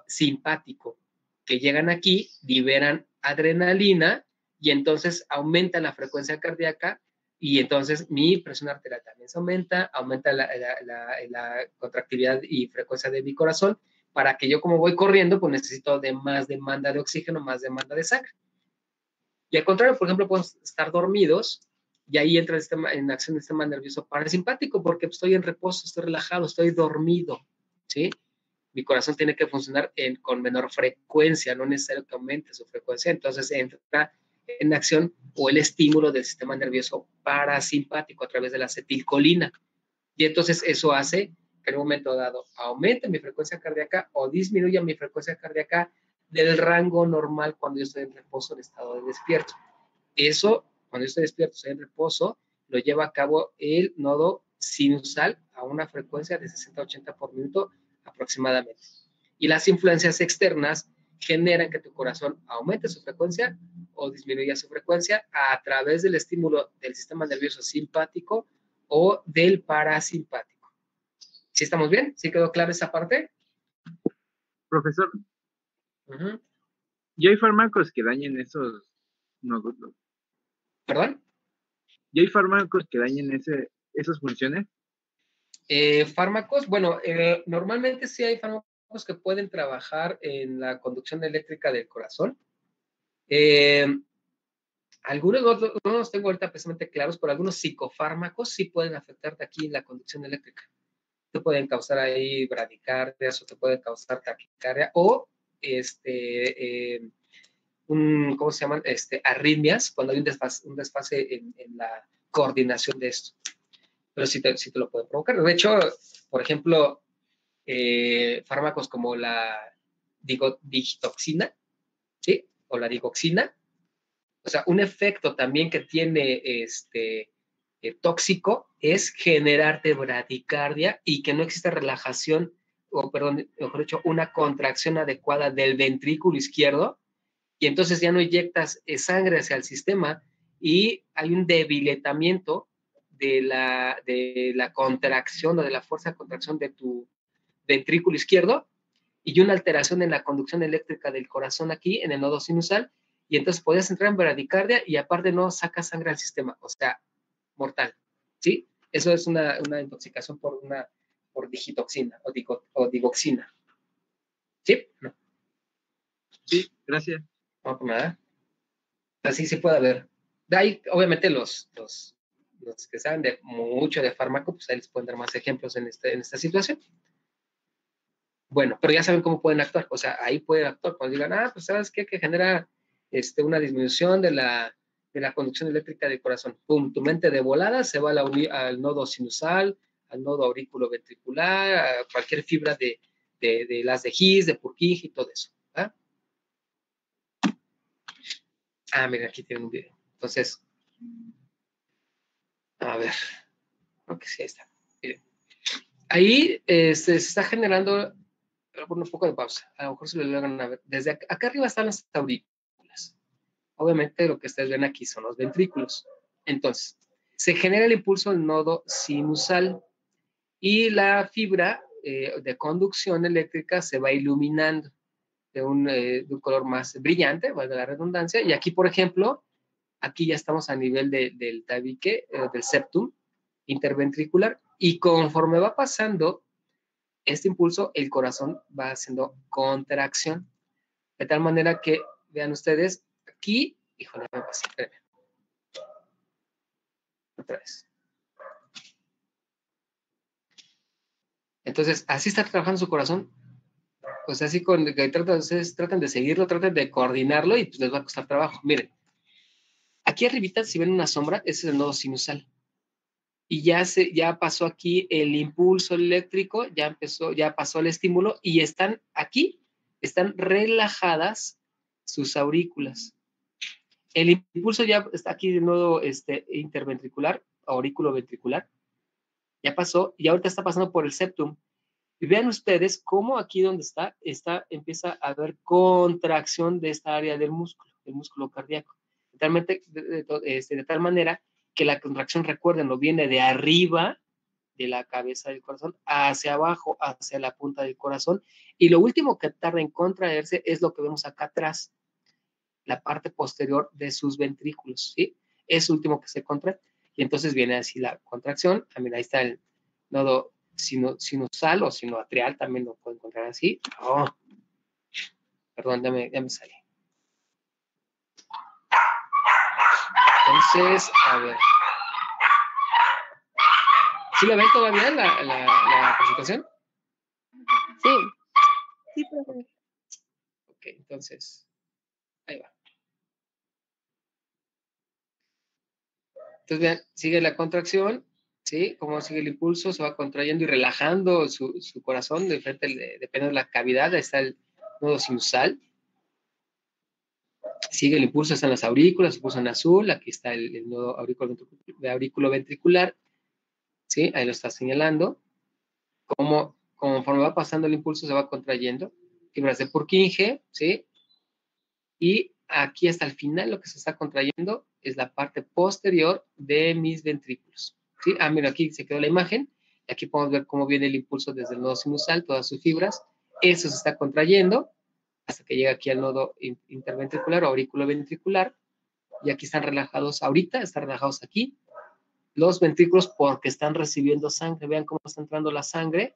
simpático que llegan aquí liberan adrenalina y entonces aumenta la frecuencia cardíaca Y entonces mi presión arterial también se aumenta la contractividad y frecuencia de mi corazón, para que yo, como voy corriendo, pues necesito de más demanda de oxígeno, más demanda de sangre. Y al contrario, por ejemplo, podemos estar dormidos y ahí entra en acción el sistema nervioso parasimpático, porque estoy en reposo, estoy relajado, estoy dormido, ¿sí? Mi corazón tiene que funcionar con menor frecuencia, no es necesario que aumente su frecuencia, entonces entra en acción o el estímulo del sistema nervioso parasimpático a través de la acetilcolina. Y entonces eso hace que en un momento dado aumente mi frecuencia cardíaca o disminuya mi frecuencia cardíaca del rango normal cuando yo estoy en reposo, en estado de despierto. Eso, cuando yo estoy despierto, estoy en reposo, lo lleva a cabo el nodo sinusal a una frecuencia de 60-80 por minuto aproximadamente. Y las influencias externas generan que tu corazón aumente su frecuencia o disminuya su frecuencia a través del estímulo del sistema nervioso simpático o del parasimpático. ¿Sí estamos bien? ¿Sí quedó clara esa parte? Profesor, ¿y hay fármacos que dañen esos nódulos? ¿Perdón? ¿Y hay fármacos que dañen esas funciones? Fármacos, bueno, normalmente sí hay fármacos que pueden trabajar en la conducción eléctrica del corazón. Algunos no los tengo ahorita precisamente claros, pero algunos psicofármacos sí pueden afectarte aquí en la conducción eléctrica. Te pueden causar ahí bradicardias o te pueden causar taquicardia o ¿cómo se llaman? Arritmias, cuando hay un desfase en la coordinación de esto. Pero sí te lo pueden provocar. De hecho, por ejemplo, fármacos como la digitoxina, ¿sí? O la digoxina. O sea, un efecto también que tiene tóxico es generarte bradicardia y que no exista relajación, o perdón, mejor dicho, una contracción adecuada del ventrículo izquierdo, y entonces ya no inyectas sangre hacia el sistema y hay un debilitamiento de la contracción o de la fuerza de contracción de tu ventrículo izquierdo y una alteración en la conducción eléctrica del corazón aquí en el nodo sinusal, y entonces podías entrar en bradicardia y aparte no sacas sangre al sistema, o sea, mortal, ¿sí? Eso es una intoxicación por digitoxina o digoxina. ¿Sí? No. Sí, gracias. No, por nada. Así se puede haber. De ahí, obviamente, los que saben mucho de fármaco, pues ahí les pueden dar más ejemplos en esta situación. Bueno, pero ya saben cómo pueden actuar. O sea, ahí pueden actuar cuando digan, pues ¿sabes qué? Que genera una disminución de la conducción eléctrica del corazón. Pum, tu mente de volada se va al nodo sinusal, al nodo auriculoventricular, a cualquier fibra de las de His, de Purkinje y todo eso. ¿Ah? Miren, aquí tienen un video. Entonces, a ver, creo que sí, ahí está. Miren. Ahí se está generando un poco de pausa. A lo mejor se lo logran a ver. Desde acá arriba están las aurículas. Obviamente lo que ustedes ven aquí son los ventrículos. Entonces, se genera el impulso del nodo sinusal y la fibra de conducción eléctrica se va iluminando de un color más brillante, valga la redundancia. Y aquí, por ejemplo, aquí ya estamos a nivel del tabique, del septum interventricular, y conforme va pasando este impulso, el corazón va haciendo contracción, de tal manera que, vean ustedes, aquí, híjole, me pasé, espérenme. Otra vez. Entonces, así está trabajando su corazón. Pues así ustedes tratan de seguirlo, tratan de coordinarlo y pues les va a costar trabajo. Miren, aquí arribita, si ven una sombra, ese es el nodo sinusal. Y ya pasó aquí el impulso eléctrico, ya pasó el estímulo y están relajadas sus aurículas. El impulso ya está aquí de nodo interventricular, auriculoventricular, ya pasó y ahorita está pasando por el septum. Y vean ustedes cómo aquí donde empieza a haber contracción de esta área del músculo cardíaco. De tal manera que la contracción, recuerden, viene de arriba de la cabeza del corazón hacia abajo, hacia la punta del corazón. Y lo último que tarda en contraerse es lo que vemos acá atrás, la parte posterior de sus ventrículos, ¿sí? Es último que se contrae. Y entonces viene así la contracción. También ahí está el nodo sinusal o sinoatrial, también lo puedo encontrar así. Oh, perdón, ya me salí. Entonces, a ver. ¿Sí lo ven todavía la presentación? Sí. Sí, profe. Ok, entonces, ahí va. Entonces, vean, sigue la contracción, ¿sí? Como sigue el impulso, se va contrayendo y relajando su corazón, depende de la cavidad, ahí está el nodo sinusal. Sigue el impulso, están las aurículas, se puso en azul, aquí está el nodo auriculoventricular, ¿sí? Ahí lo está señalando. Conforme va pasando el impulso, se va contrayendo. Fibras de Purkinje, ¿sí? Y aquí hasta el final lo que se está contrayendo es la parte posterior de mis ventrículos, ¿sí? Ah, mira, aquí se quedó la imagen. Aquí podemos ver cómo viene el impulso desde el nodo sinusal, todas sus fibras. Eso se está contrayendo hasta que llega aquí al nodo interventricular o auriculoventricular. Y aquí están relajados ahorita, están relajados aquí los ventrículos porque están recibiendo sangre. Vean cómo está entrando la sangre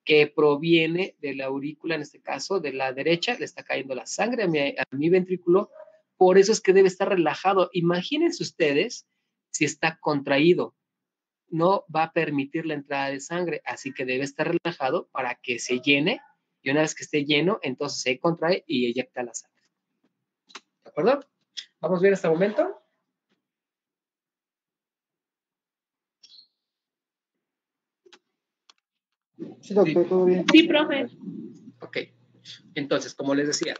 que proviene de la aurícula, en este caso, de la derecha. Le está cayendo la sangre a mi ventrículo. Por eso es que debe estar relajado. Imagínense ustedes si está contraído. No va a permitir la entrada de sangre, así que debe estar relajado para que se llene. Y una vez que esté lleno, entonces se contrae y eyecta la sangre. ¿De acuerdo? ¿Vamos bien hasta el momento? Sí, doctor, todo bien. Sí, profe. Ok. Entonces, como les decía,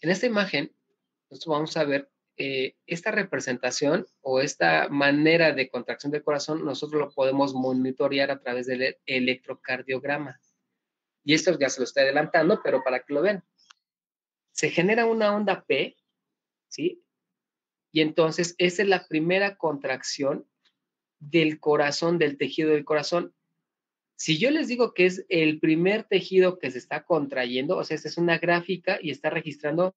en esta imagen, nosotros vamos a ver esta representación o esta manera de contracción del corazón, nosotros lo podemos monitorear a través del electrocardiograma. Y esto ya se lo estoy adelantando, pero para que lo vean. Se genera una onda P, ¿sí? Y entonces, esa es la primera contracción del corazón, del tejido del corazón. Si yo les digo que es el primer tejido que se está contrayendo, o sea, esta es una gráfica y está registrando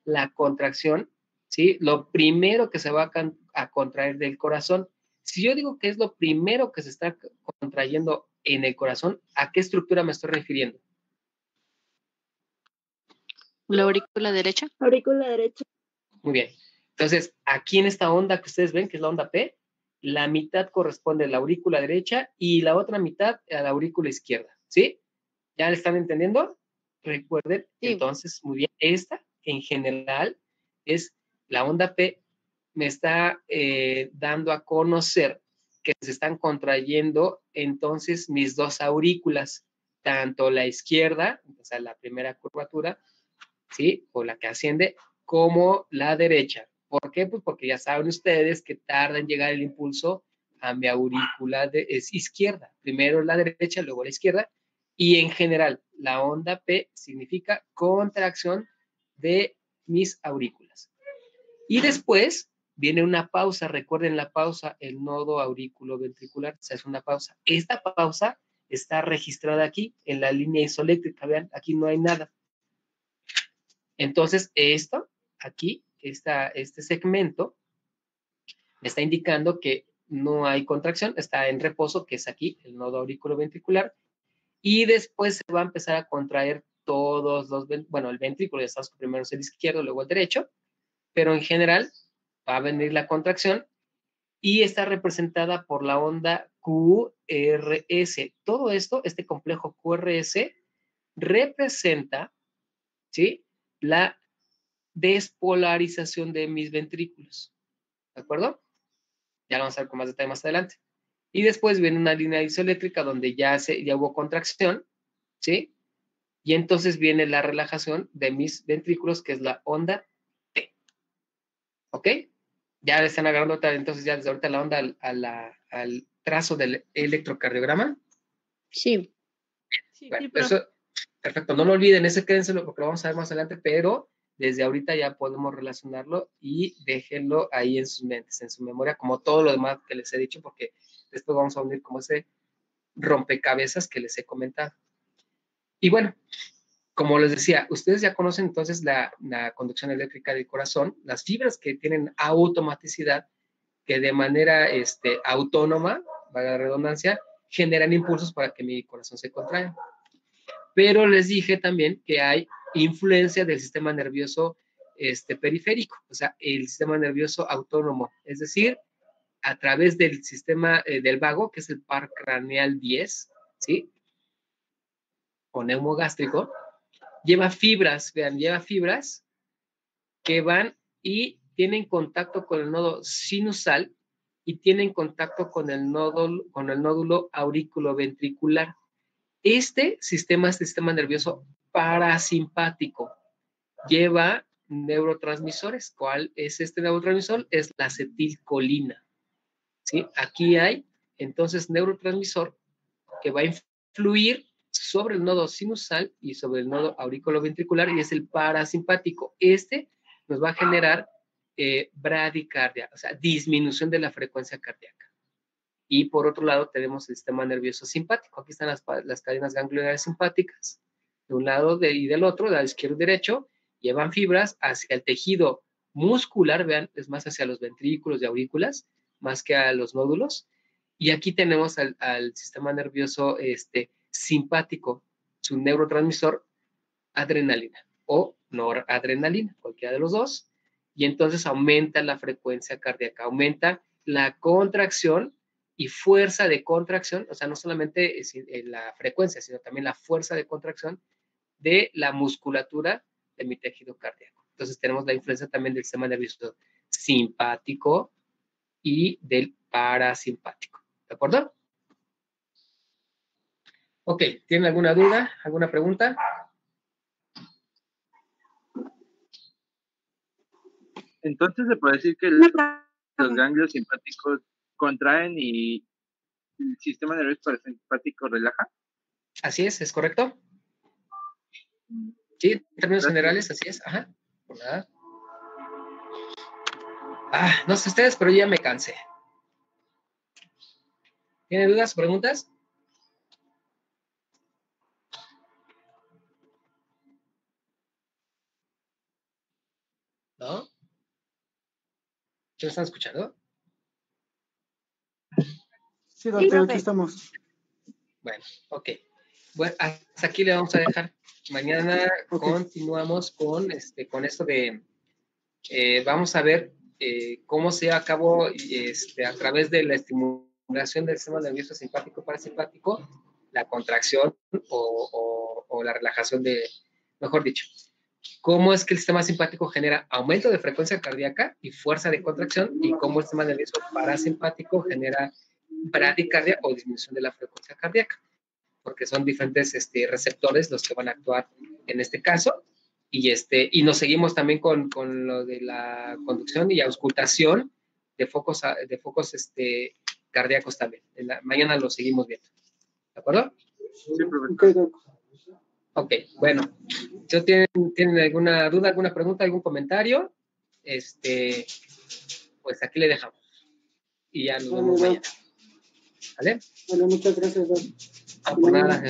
la contracción, ¿sí? Lo primero que se va a contraer del corazón. Si yo digo que es lo primero que se está contrayendo en el corazón, ¿a qué estructura me estoy refiriendo? La aurícula derecha. Aurícula derecha. Muy bien. Entonces, aquí en esta onda que ustedes ven, que es la onda P, la mitad corresponde a la aurícula derecha y la otra mitad a la aurícula izquierda, ¿sí? ¿Ya le están entendiendo? Recuerden, Sí. entonces, muy bien, esta en general es la onda P, me está dando a conocer que se están contrayendo entonces mis dos aurículas, tanto la izquierda, o sea, la primera curvatura, ¿sí? O la que asciende, como la derecha. ¿Por qué? Pues porque ya saben ustedes que tarda en llegar el impulso a mi aurícula izquierda. Primero la derecha, luego la izquierda. Y en general, la onda P significa contracción de mis aurículas. Y después viene una pausa. Recuerden la pausa, el nodo auriculoventricular. O sea, es una pausa. Esta pausa está registrada aquí en la línea isoeléctrica. Vean, aquí no hay nada. Entonces, esto, aquí, este segmento, me está indicando que no hay contracción, está en reposo, que es aquí, el nodo auriculoventricular, y después se va a empezar a contraer todos los, bueno, el ventrículo, ya sabes que primero es el izquierdo, luego el derecho, pero en general va a venir la contracción y está representada por la onda QRS. Todo esto, este complejo QRS, representa, ¿sí?, la despolarización de mis ventrículos. ¿De acuerdo? Ya lo vamos a ver con más detalle más adelante. Y después viene una línea isoeléctrica donde ya hubo contracción, ¿sí? Y entonces viene la relajación de mis ventrículos, que es la onda T. ¿Ok? Ya le están agarrando entonces ya desde ahorita la onda al trazo del electrocardiograma. Sí. Sí, Bueno, sí, profe. eso, perfecto. No lo olviden, ese quédenselo porque lo vamos a ver más adelante, pero desde ahorita ya podemos relacionarlo y déjenlo ahí en sus mentes, en su memoria, como todo lo demás que les he dicho, porque después vamos a unir como ese rompecabezas que les he comentado. Y bueno, como les decía, ustedes ya conocen entonces la conducción eléctrica del corazón, las fibras que tienen automaticidad que de manera autónoma, valga la redundancia, generan impulsos para que mi corazón se contraiga. Pero les dije también que hay influencia del sistema nervioso periférico, o sea, el sistema nervioso autónomo, es decir, a través del sistema del vago, que es el par craneal 10, ¿sí? O neumogástrico, lleva fibras, vean, lleva fibras que van y tienen contacto con el nodo sinusal y tienen contacto con el nódulo auriculoventricular. Este sistema nervioso parasimpático lleva neurotransmisores. ¿Cuál es este neurotransmisor? Es la acetilcolina. ¿Sí? Aquí hay entonces neurotransmisor que va a influir sobre el nodo sinusal y sobre el nodo auriculoventricular y es el parasimpático. Este nos va a generar bradicardia, o sea, disminución de la frecuencia cardíaca. Y por otro lado tenemos el sistema nervioso simpático. Aquí están las cadenas ganglionares simpáticas. De un lado y del otro, del lado izquierdo y derecho, llevan fibras hacia el tejido muscular, vean, es más hacia los ventrículos y aurículas, más que a los nódulos. Y aquí tenemos al sistema nervioso simpático, su neurotransmisor, adrenalina o noradrenalina, cualquiera de los dos. Y entonces aumenta la frecuencia cardíaca, aumenta la contracción y fuerza de contracción, o sea, no solamente la frecuencia, sino también la fuerza de contracción de la musculatura de mi tejido cardíaco. Entonces tenemos la influencia también del sistema nervioso simpático y del parasimpático. ¿De acuerdo? Ok, ¿tienen alguna duda? ¿Alguna pregunta? Entonces se puede decir que los ganglios simpáticos contraen y el sistema nervioso parasimpático relaja. Así es correcto. Sí, en términos generales, así es. Ajá. Por nada. No sé ustedes, pero yo ya me cansé. ¿Tienen dudas o preguntas? ¿No? ¿Me están escuchando? Sí, doctor, aquí estamos. Bueno, ok. Bueno, hasta aquí le vamos a dejar. Mañana continuamos con esto de, vamos a ver cómo se lleva a cabo a través de la estimulación del sistema nervioso simpático parasimpático, la contracción o la relajación mejor dicho, cómo es que el sistema simpático genera aumento de frecuencia cardíaca y fuerza de contracción y cómo el sistema nervioso parasimpático genera bradicardia o disminución de la frecuencia cardíaca, porque son diferentes receptores los que van a actuar en este caso. Y nos seguimos también con lo de la conducción y auscultación de focos cardíacos también. Mañana lo seguimos viendo. ¿De acuerdo? Sí, profesor. Ok, bueno. ¿Tienen alguna duda, alguna pregunta, algún comentario? Pues aquí le dejamos. Y ya nos vemos mañana. ¿Vale? Bueno, muchas gracias, doctor. No, por nada.